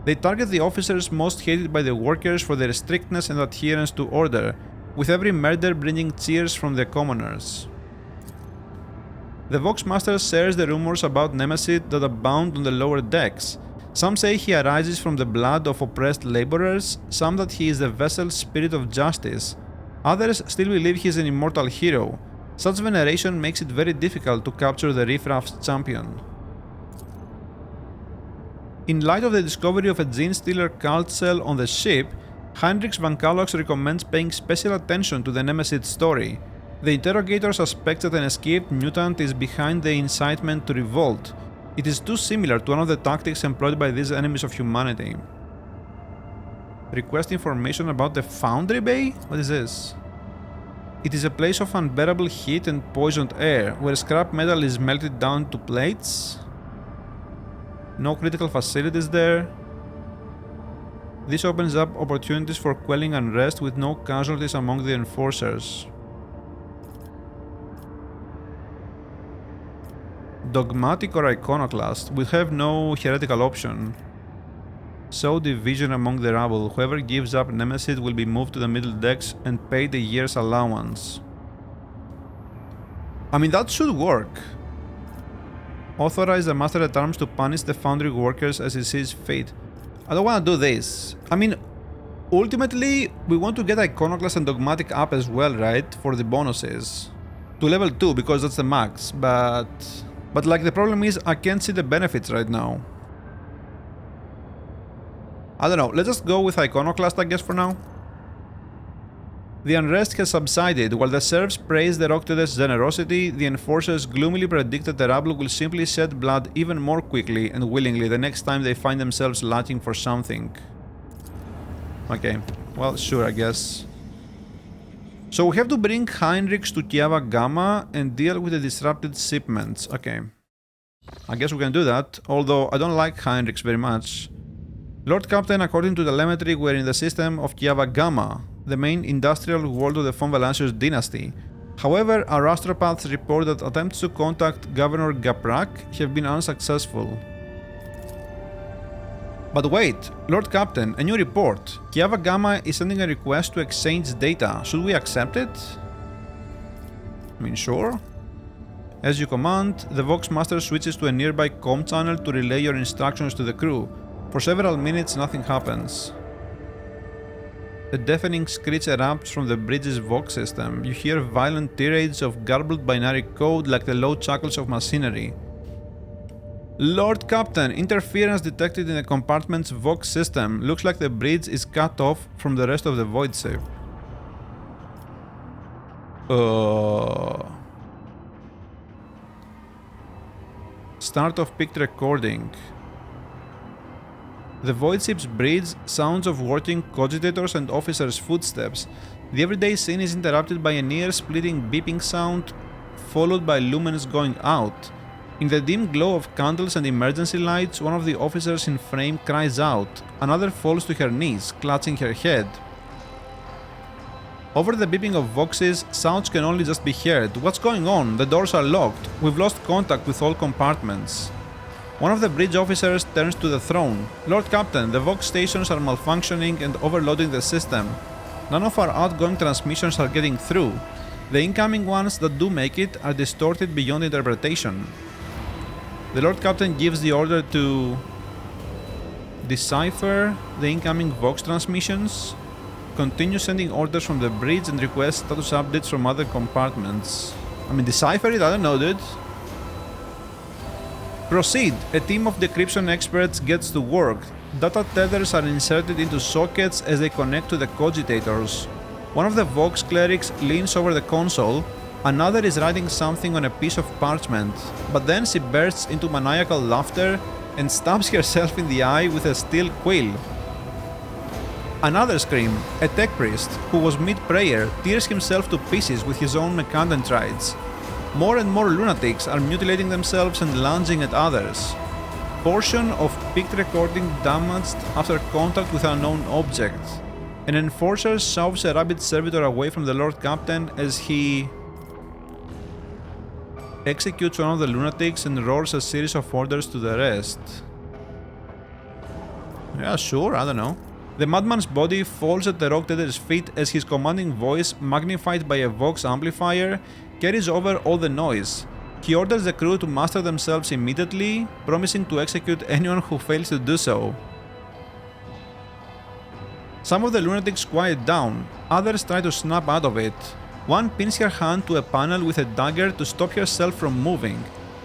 They target the officers most hated by the workers for their strictness and adherence to order, with every murder bringing cheers from the commoners. The Voxmaster shares the rumors about Nemesis that abound on the lower decks. Some say he arises from the blood of oppressed laborers, some that he is the vessel's spirit of justice. Others still believe he is an immortal hero. Such veneration makes it very difficult to capture the riffraff's champion. In light of the discovery of a gene-stealer cult cell on the ship, Heinrich van Kalox recommends paying special attention to the Nemesis story. The interrogator suspects that an escaped mutant is behind the incitement to revolt. It is too similar to one of the tactics employed by these enemies of humanity. Request information about the Foundry Bay? What is this? It is a place of unbearable heat and poisoned air, where scrap metal is melted down to plates. No critical facilities there. This opens up opportunities for quelling unrest with no casualties among the enforcers. Dogmatic or Iconoclast? We have no heretical option. Sow division among the rabble. Whoever gives up Nemesis will be moved to the middle decks and paid a year's allowance. I mean, that should work. Authorize the Master at Arms to punish the Foundry workers as he sees fit. I don't want to do this. I mean, ultimately, we want to get Iconoclast and Dogmatic up as well, right? For the bonuses. To level 2, because that's the max, but like the problem is, I can't see the benefits right now. I don't know, let's just go with Iconoclast, I guess, for now. The unrest has subsided. While the serfs praise the Rock-Titter's generosity, the enforcers gloomily predict that the rabble will simply shed blood even more quickly and willingly the next time they find themselves lacking for something. Okay, well, sure, I guess. So we have to bring Heinrichs to Kiava Gamma and deal with the disrupted shipments. Okay. I guess we can do that, although I don't like Heinrichs very much. Lord Captain, according to telemetry, we're in the system of Kiava Gamma, the main industrial world of the Von Valancius dynasty. However, our astropaths report that attempts to contact Governor Gaprak have been unsuccessful. But wait, Lord Captain, a new report. Kiava Gamma is sending a request to exchange data. Should we accept it? I mean, sure. As you command, the Vox Master switches to a nearby comm channel to relay your instructions to the crew. For several minutes, nothing happens. A deafening screech erupts from the bridge's Vox system. You hear violent tirades of garbled binary code like the low chuckles of machinery. Lord Captain, interference detected in the compartment's Vox system. Looks like the bridge is cut off from the rest of the voidship. Start of picked recording. The voidship's bridge, sounds of working cogitators and officers' footsteps. The everyday scene is interrupted by an ear-splitting beeping sound, followed by lumens going out. In the dim glow of candles and emergency lights, one of the officers in frame cries out. Another falls to her knees, clutching her head. Over the beeping of voxes, sounds can only just be heard. What's going on? The doors are locked. We've lost contact with all compartments. One of the bridge officers turns to the throne. Lord Captain, the Vox stations are malfunctioning and overloading the system. None of our outgoing transmissions are getting through. The incoming ones that do make it are distorted beyond interpretation. The Lord Captain gives the order to decipher the incoming Vox transmissions, continue sending orders from the bridge and request status updates from other compartments. I mean, decipher it? I don't know, dude. Proceed. A team of decryption experts gets to work. Data tethers are inserted into sockets as they connect to the cogitators. One of the Vox clerics leans over the console. Another is writing something on a piece of parchment, but then she bursts into maniacal laughter and stabs herself in the eye with a steel quill. Another scream. A tech priest, who was mid-prayer, tears himself to pieces with his own mechanthentrides. More and more lunatics are mutilating themselves and lunging at others. Portion of picked recording damaged after contact with unknown object. An enforcer shoves a rabid servitor away from the Lord Captain as he executes one of the lunatics and roars a series of orders to the rest. Yeah, sure, I don't know. The madman's body falls at the Rock-Titter's feet as his commanding voice, magnified by a Vox amplifier, carries over all the noise. He orders the crew to muster themselves immediately, promising to execute anyone who fails to do so. Some of the lunatics quiet down, others try to snap out of it. One pins her hand to a panel with a dagger to stop herself from moving,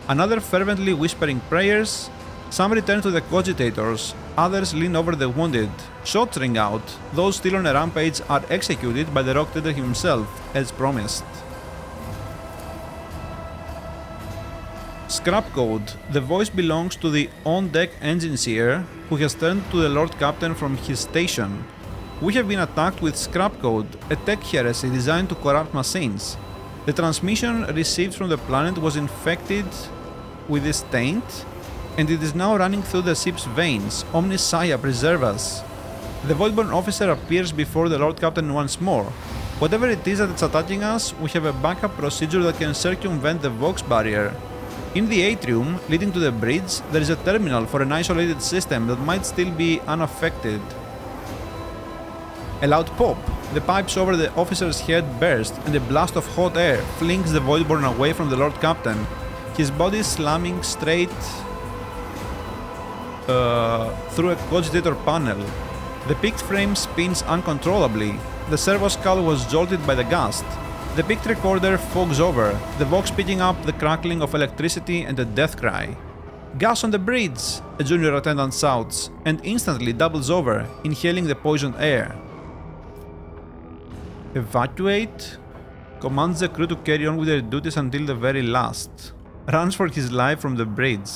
another fervently whispering prayers. Some return to the cogitators, others lean over the wounded. Shots ring out. Those still on a rampage are executed by the Rock-Titter himself, as promised. Scrap code. The voice belongs to the on-deck engineer, who has turned to the Lord Captain from his station. We have been attacked with scrap code, a tech heresy designed to corrupt machines. The transmission received from the planet was infected with this taint, and it is now running through the ship's veins. Omnisaya, preserve us. The Voidborn officer appears before the Lord Captain once more. Whatever it is that is attacking us, we have a backup procedure that can circumvent the Vox barrier. In the atrium leading to the bridge, there is a terminal for an isolated system that might still be unaffected. A loud pop. The pipes over the officer's head burst, and a blast of hot air flings the Voidborn away from the Lord Captain, his body slamming straight through a cogitator panel. The picked frame spins uncontrollably. The servo skull was jolted by the gust. The picked recorder fogs over, the vox picking up the crackling of electricity and a death cry. "Gas on the bridge!" a junior attendant shouts, and instantly doubles over, inhaling the poisoned air. "Evacuate?" Commands the crew to carry on with their duties until the very last. Runs for his life from the bridge.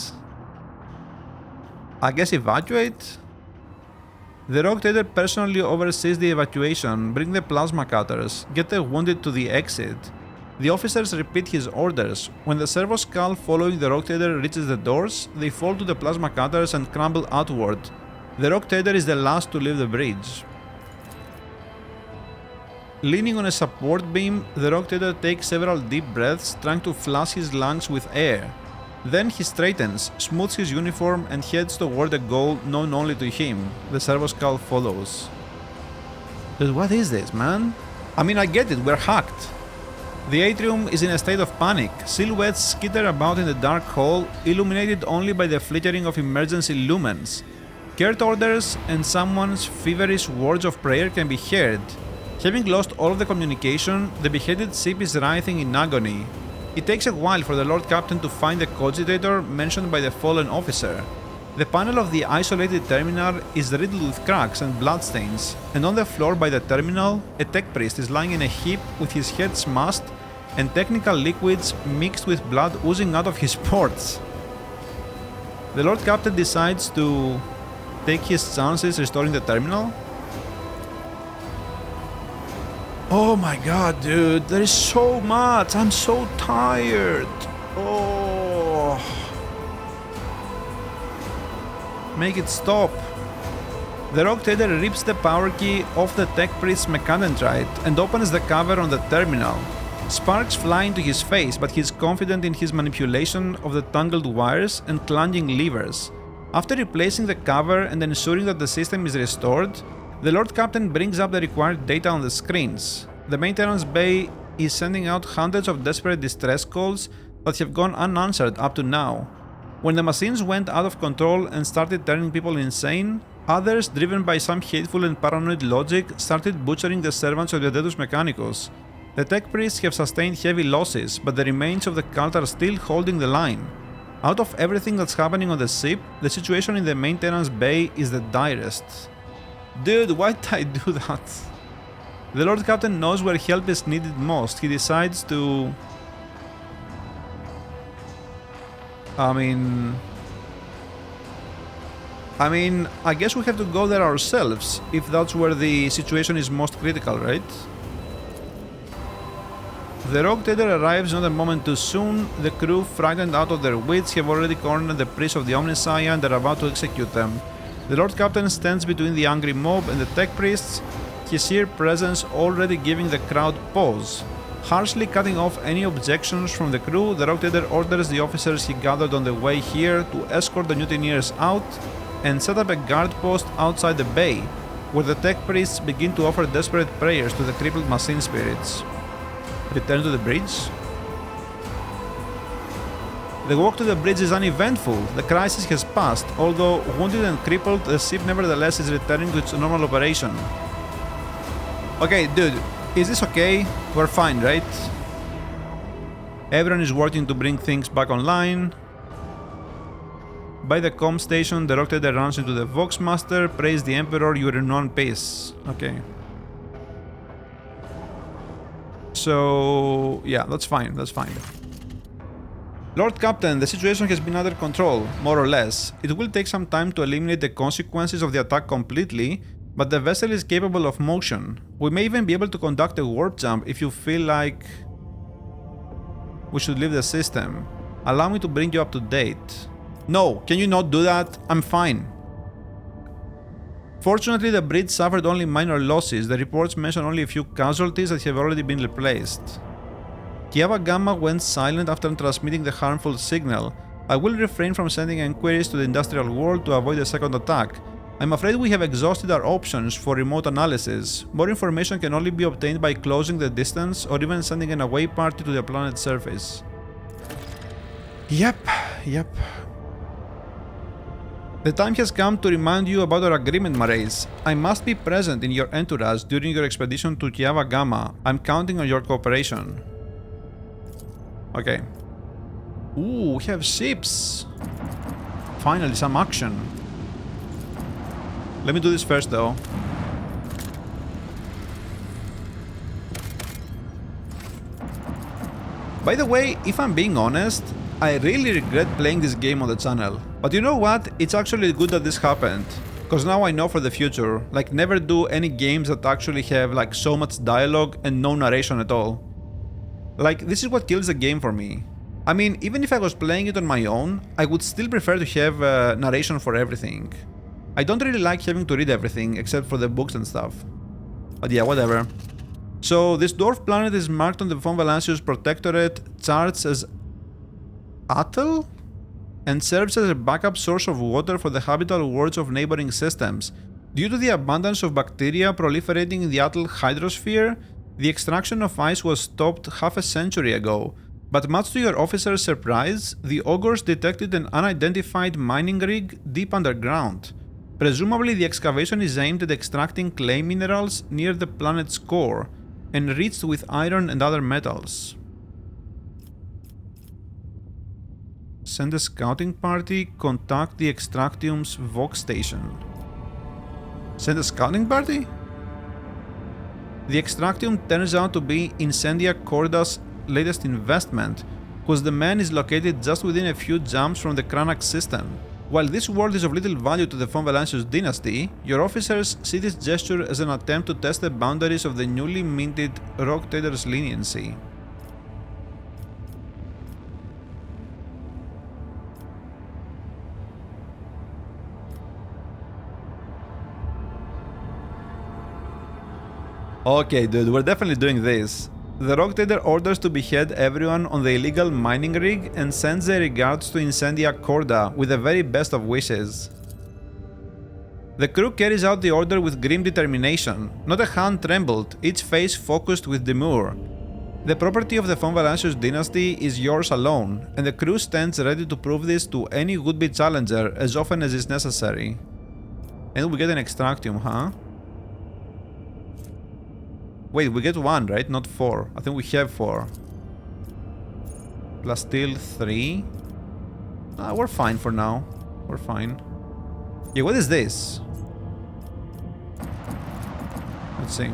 I guess evacuate? The Rogue Trader personally oversees the evacuation, bring the plasma cutters, get the wounded to the exit. The officers repeat his orders. When the servo skull following the Rogue Trader reaches the doors, they fall to the plasma cutters and crumble outward. The Rogue Trader is the last to leave the bridge. Leaning on a support beam, the Rogue Trader takes several deep breaths, trying to flush his lungs with air. Then he straightens, smooths his uniform, and heads toward a goal known only to him. The servo skull follows. Dude, what is this, man? I mean, I get it, we're hacked. The atrium is in a state of panic. Silhouettes skitter about in the dark hall, illuminated only by the flickering of emergency lumens. Curt orders and someone's feverish words of prayer can be heard. Having lost all of the communication, the beheaded ship is writhing in agony. It takes a while for the Lord Captain to find the cogitator mentioned by the fallen officer. The panel of the isolated terminal is riddled with cracks and bloodstains, and on the floor by the terminal, a tech priest is lying in a heap with his head smashed and technical liquids mixed with blood oozing out of his ports. The Lord Captain decides to take his chances restoring the terminal. Oh my god, dude, there is so much. I'm so tired. Oh. Make it stop. The Rogue Trader rips the power key off the tech priest's mechanitrite and opens the cover on the terminal. Sparks fly into his face, but he's confident in his manipulation of the tangled wires and clanging levers. After replacing the cover and ensuring that the system is restored, the Lord Captain brings up the required data on the screens. The maintenance bay is sending out hundreds of desperate distress calls that have gone unanswered up to now. When the machines went out of control and started turning people insane, others, driven by some hateful and paranoid logic, started butchering the servants of the Deus Mechanicus. The tech priests have sustained heavy losses, but the remains of the cult are still holding the line. Out of everything that's happening on the ship, the situation in the maintenance bay is the direst. Dude, why did I do that? The Lord Captain knows where help is needed most. He decides to... I guess we have to go there ourselves, if that's where the situation is most critical, right? The Rogue Trader arrives not a moment too soon. The crew, frightened out of their wits, have already cornered the priests of the Omnissiah and are about to execute them. The Lord Captain stands between the angry mob and the tech priests, his sheer presence already giving the crowd pause. Harshly cutting off any objections from the crew, the Rogue Trader orders the officers he gathered on the way here to escort the mutineers out and set up a guard post outside the bay, where the tech priests begin to offer desperate prayers to the crippled machine spirits. Return to the bridge. The walk to the bridge is uneventful. The crisis has passed. Although wounded and crippled, the ship nevertheless is returning to its normal operation. Okay, dude, is this okay? We're fine, right? Everyone is working to bring things back online. By the comm station, the Rogue Trader runs into the Voxmaster. Praise the Emperor, you are in one piece. Okay. So, yeah, that's fine, that's fine. Lord Captain, the situation has been under control, more or less. It will take some time to eliminate the consequences of the attack completely, but the vessel is capable of motion. We may even be able to conduct a warp jump if you feel like we should leave the system. Allow me to bring you up to date. No, can you not do that? I'm fine. Fortunately, the bridge suffered only minor losses. The reports mention only a few casualties that have already been replaced. Kiava Gamma went silent after transmitting the harmful signal. I will refrain from sending inquiries to the industrial world to avoid a second attack. I'm afraid we have exhausted our options for remote analysis. More information can only be obtained by closing the distance or even sending an away party to the planet's surface. Yep. The time has come to remind you about our agreement, Marays. I must be present in your entourage during your expedition to Kiava Gamma. I'm counting on your cooperation. Okay. Ooh, we have ships. Finally, some action. Let me do this first, though. By the way, if I'm being honest, I really regret playing this game on the channel. But you know what? It's actually good that this happened. Cause now I know for the future, like never do any games that actually have like so much dialogue and no narration at all. Like this is what kills the game for me. I mean, even if I was playing it on my own, I would still prefer to have narration for everything. I don't really like having to read everything except for the books and stuff. But yeah, whatever. So this dwarf planet is marked on the von Valancius Protectorate, charts as Atoll, and serves as a backup source of water for the habitable worlds of neighboring systems. Due to the abundance of bacteria proliferating in the Atoll hydrosphere, the extraction of ice was stopped half a century ago, but much to your officer's surprise, the augurs detected an unidentified mining rig deep underground. Presumably the excavation is aimed at extracting clay minerals near the planet's core, enriched with iron and other metals. Send a scouting party, contact the Extractium's Vox station. Send a scouting party? The Extractium turns out to be Incendia Corda's latest investment, whose domain is located just within a few jumps from the Cranax system. While this world is of little value to the von Valancius dynasty, your officers see this gesture as an attempt to test the boundaries of the newly minted Rogue Trader's leniency. Okay, dude, we're definitely doing this. The Rogue Trader orders to behead everyone on the illegal mining rig and sends their regards to Incendia Corda with the very best of wishes. The crew carries out the order with grim determination. Not a hand trembled, each face focused with demur. The property of the von Valancius dynasty is yours alone, and the crew stands ready to prove this to any would-be challenger as often as is necessary. And we get an Extractium, huh? Wait, we get 1, right? Not 4. I think we have 4. Plus still 3. We're fine for now. We're fine. Yeah, what is this? Let's see.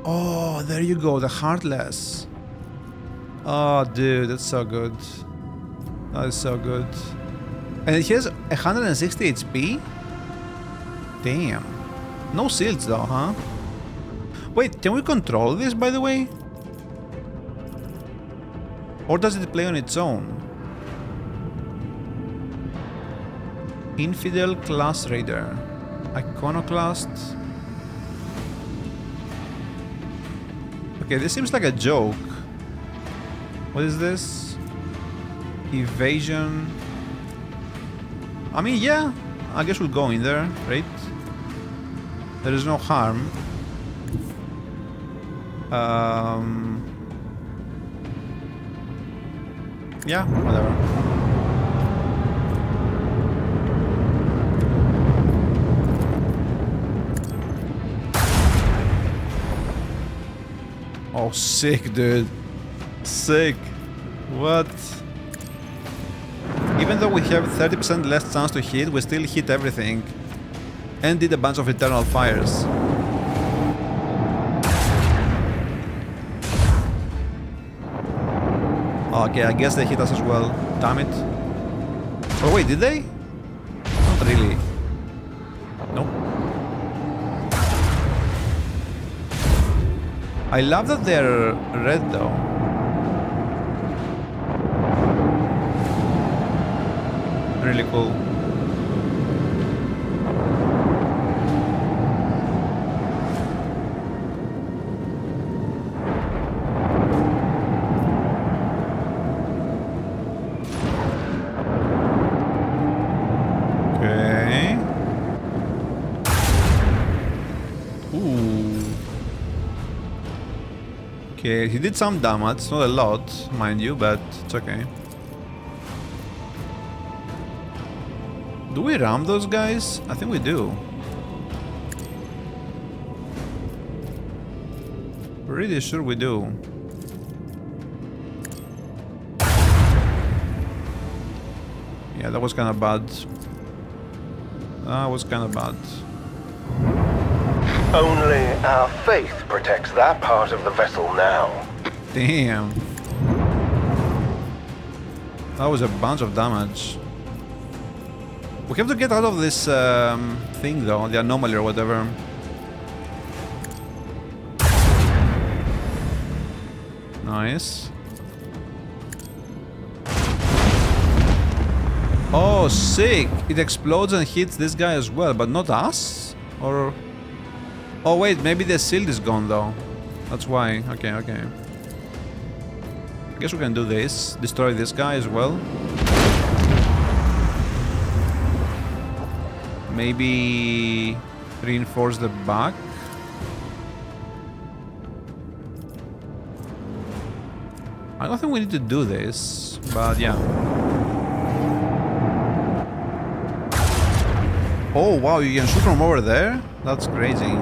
Oh, there you go, the Heartless. Oh, dude, that's so good. That is so good. And it has 160 HP? Damn. No shields though, huh? Wait, can we control this, by the way? Or does it play on its own? Infidel Class Raider. Iconoclast. Okay, this seems like a joke. What is this? Evasion. I mean, yeah, I guess we'll go in there, right? There is no harm. Yeah, whatever. Oh, sick, dude. Sick. What? Even though we have 30% less chance to hit, we still hit everything. And did a bunch of eternal fires. Okay, I guess they hit us as well. Damn it. Oh wait, did they? Not really. Nope. I love that they're red though. Really cool. Okay, he did some damage, not a lot, mind you, but it's okay. Do we ram those guys? I think we do. Pretty sure we do. Yeah, that was kind of bad. That was kind of bad. Only our faith protects that part of the vessel now. Damn. That was a bunch of damage. We have to get out of this thing though, the anomaly or whatever. Nice. Oh, sick! It explodes and hits this guy as well, but not us? Or... Oh wait, maybe the shield is gone though. That's why. Okay, okay. I guess we can do this. Destroy this guy as well. Maybe reinforce the back. I don't think we need to do this, but yeah. Oh wow, you can shoot from over there? That's crazy.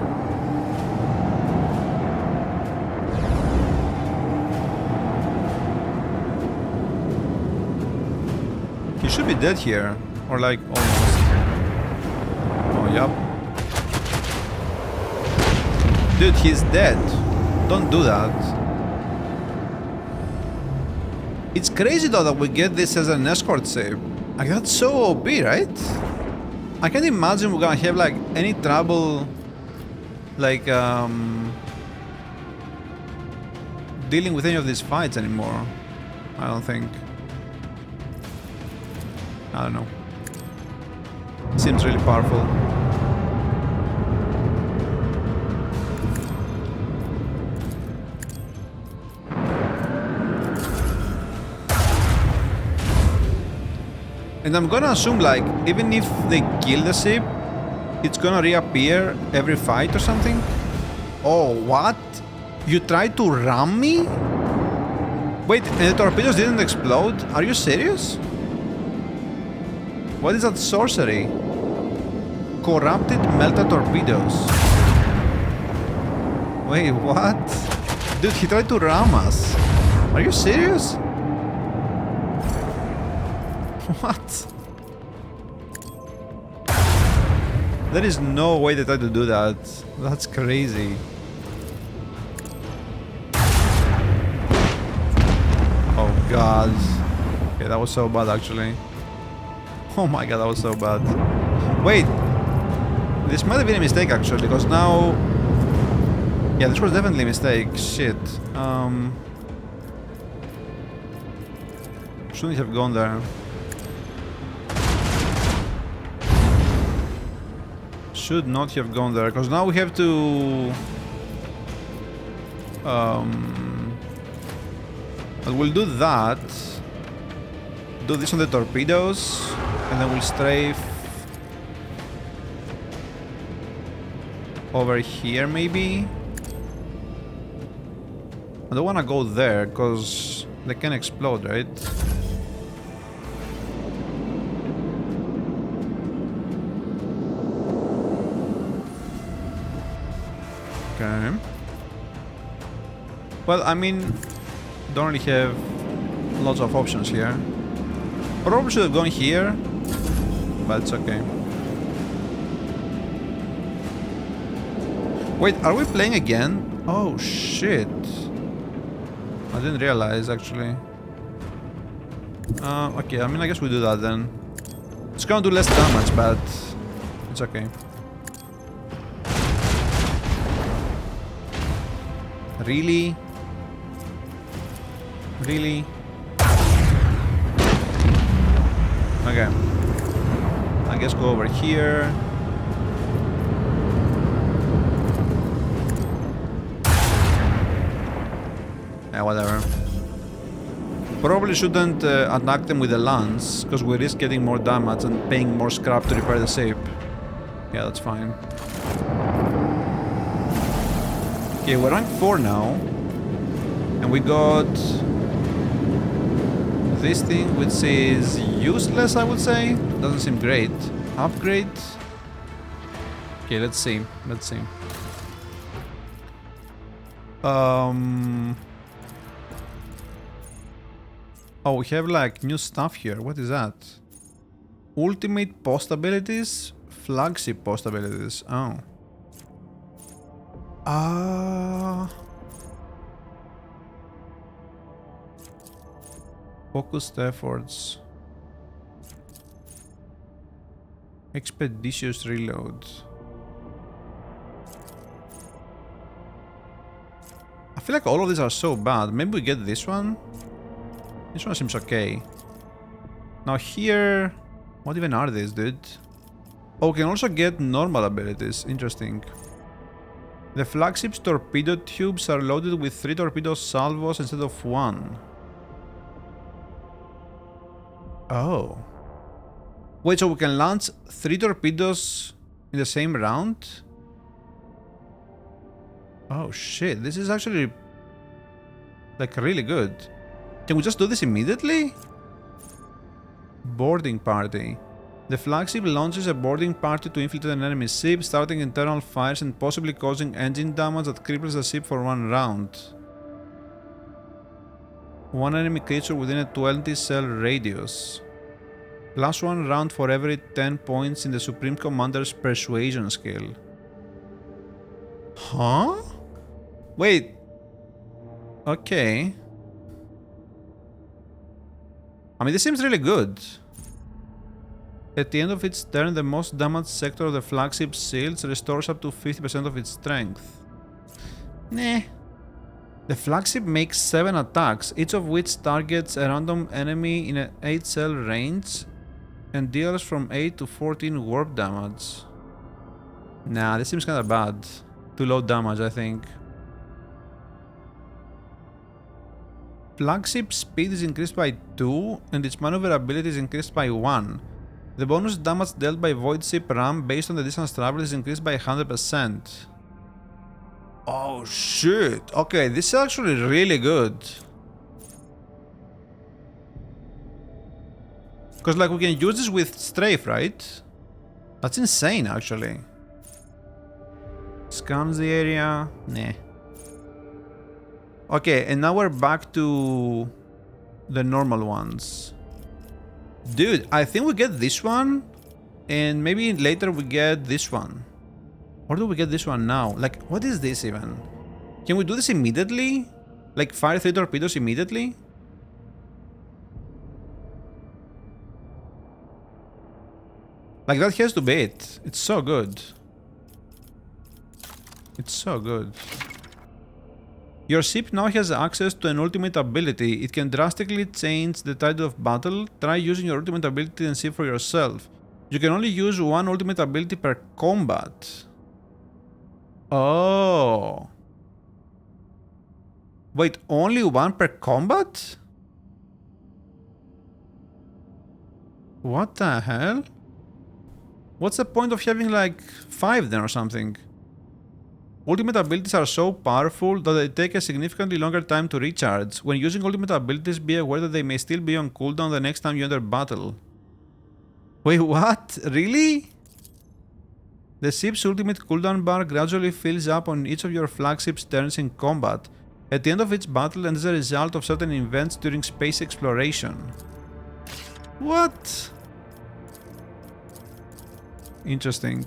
He should be dead here, or like almost. Oh, yep. Dude, he's dead. Don't do that. It's crazy though that we get this as an escort ship. Like, that's so OP, right? I can't imagine we're gonna have like any trouble like dealing with any of these fights anymore. I don't think. I don't know. Seems really powerful. And I'm gonna assume, like, even if they kill the ship, it's gonna reappear every fight or something? Oh, what? You tried to ram me? Wait, and the torpedoes didn't explode? Are you serious? What is that sorcery? Corrupted melted torpedoes. Wait, what? Dude, he tried to ram us. Are you serious? What? There is no way they tried to do that. That's crazy. Oh god. Okay, that was so bad actually. Oh my god, that was so bad. Wait. This might have been a mistake actually, because now... Yeah, this was definitely a mistake. Shit. Shouldn't have gone there. Should not have gone there, because now we have to... But we'll do that. Do this on the torpedoes, and then we'll strafe over here maybe. I don't want to go there because they can explode, right? Okay. Well, I mean, don't really have lots of options here. Probably should have gone here, but it's okay. Wait, are we playing again? Oh shit. I didn't realize actually. Okay, I mean, I guess we do that then. It's gonna do less damage, but it's okay. Really? Really? Okay. I guess go over here. Yeah, whatever. Probably shouldn't attack them with a lance, because we risk getting more damage and paying more scrap to repair the ship. Yeah, that's fine. Okay, we're rank 4 now. And we got this thing, which is useless, I would say. Doesn't seem great. Upgrade. Okay, let's see. Let's see. Oh, we have like new stuff here. What is that? Ultimate post abilities, flagship post abilities. Oh. Focused efforts. Expeditious reload. I feel like all of these are so bad. Maybe we get this one? This one seems okay. Now here... What even are these, dude? Oh, we can also get normal abilities. Interesting. The flagship's torpedo tubes are loaded with 3 torpedo salvos instead of 1. Oh. Wait, so we can launch 3 torpedoes in the same round? Oh shit, this is actually like really good. Can we just do this immediately? Boarding party. The flagship launches a boarding party to infiltrate an enemy ship, starting internal fires and possibly causing engine damage that cripples the ship for 1 round. 1 enemy creature within a 20 cell radius. Plus 1 round for every 10 points in the Supreme Commander's persuasion skill. Huh? Wait. Okay. I mean, this seems really good. At the end of its turn, the most damaged sector of the flagship's shields restores up to 50% of its strength. Nah. The flagship makes 7 attacks, each of which targets a random enemy in an 8 cell range and deals from 8 to 14 warp damage. Nah, this seems kinda bad. Too low damage, I think. Flagship speed is increased by 2 and its maneuverability is increased by 1. The bonus damage dealt by voidship ram based on the distance traveled is increased by 100%. Oh shit! Okay, this is actually really good. Because like we can use this with strafe, right? That's insane actually. Scans the area. Nah. Okay, and now we're back to the normal ones. Dude, I think we get this one, and maybe later we get this one. Or do we get this one now? Like, what is this even? Can we do this immediately? Like, fire 3 torpedoes immediately? Like, that has to be it. It's so good. It's so good. Your ship now has access to an ultimate ability. It can drastically change the tide of battle. Try using your ultimate ability and see for yourself. You can only use 1 ultimate ability per combat. Oh. Wait, only 1 per combat? What the hell? What's the point of having like 5 then or something? Ultimate abilities are so powerful that they take a significantly longer time to recharge. When using ultimate abilities, be aware that they may still be on cooldown the next time you enter battle. Wait, what? Really? The ship's ultimate cooldown bar gradually fills up on each of your flagship's turns in combat, at the end of each battle and as a result of certain events during space exploration. What? Interesting.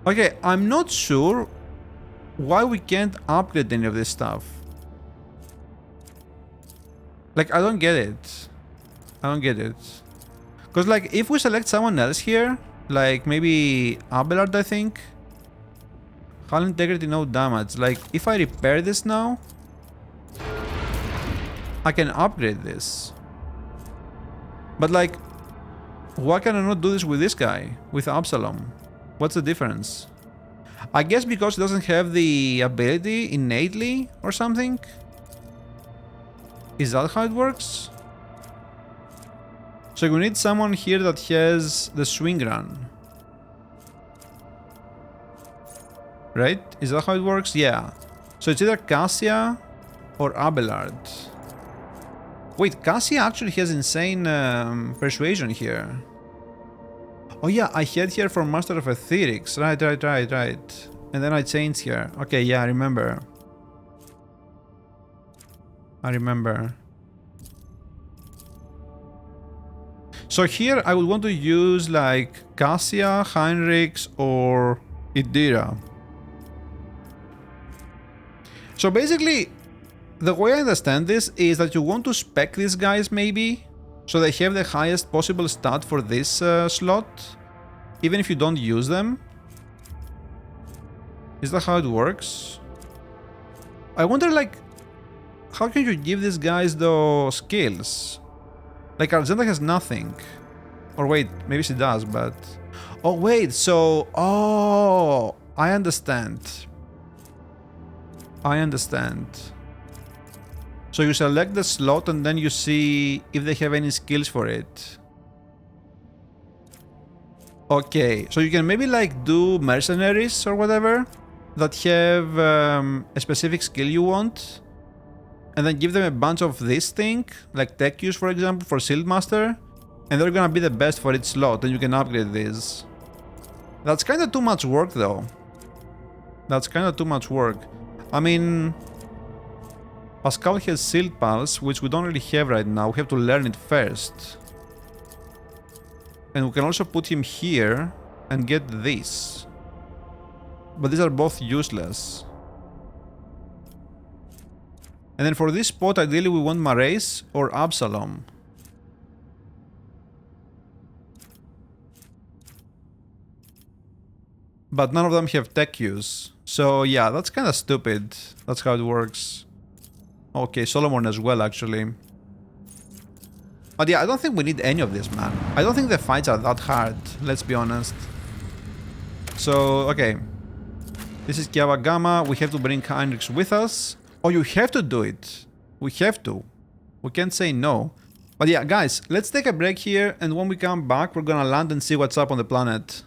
Okay, I'm not sure why we can't upgrade any of this stuff. Like, I don't get it. I don't get it. Because, like, if we select someone else here, like maybe Abelard, I think. Hull integrity, no damage. Like, if I repair this now, I can upgrade this. But, like, why can I not do this with this guy? With Absalom? What's the difference? I guess because it doesn't have the ability innately or something? Is that how it works? So we need someone here that has the swing run. Right? Is that how it works? Yeah. So it's either Cassia or Abelard. Wait, Cassia actually has insane persuasion here. Oh yeah, I had here from Master of Etherics. Right. And then I changed here. Okay, yeah, I remember. So here I would want to use like Cassia, Heinrichs, or Idira. So basically, the way I understand this is that you want to spec these guys maybe, so they have the highest possible stat for this slot, even if you don't use them. Is that how it works? I wonder like, how can you give these guys those skills? Like Argenta has nothing. Or wait, maybe she does, but... Oh wait, so... Oh, I understand. So you select the slot and then you see if they have any skills for it. Okay, so you can maybe like do mercenaries or whatever that have a specific skill you want, and then give them a bunch of this thing, like tech use for example for Shieldmaster, and they're gonna be the best for each slot and you can upgrade these. That's kinda too much work though. I mean, Pascal has Shield Pulse, which we don't really have right now, we have to learn it first. And we can also put him here and get this. But these are both useless. And then for this spot, ideally we want Marace or Absalom. But none of them have tech use. So yeah, that's kind of stupid. That's how it works. Okay, Solomon as well actually. But yeah, I don't think we need any of this, man. I don't think the fights are that hard, let's be honest. So, okay. This is Kiawagama. We have to bring Heinrichs with us. Oh, you have to do it. We have to. We can't say no. But yeah, guys, let's take a break here, and when we come back, we're gonna land and see what's up on the planet.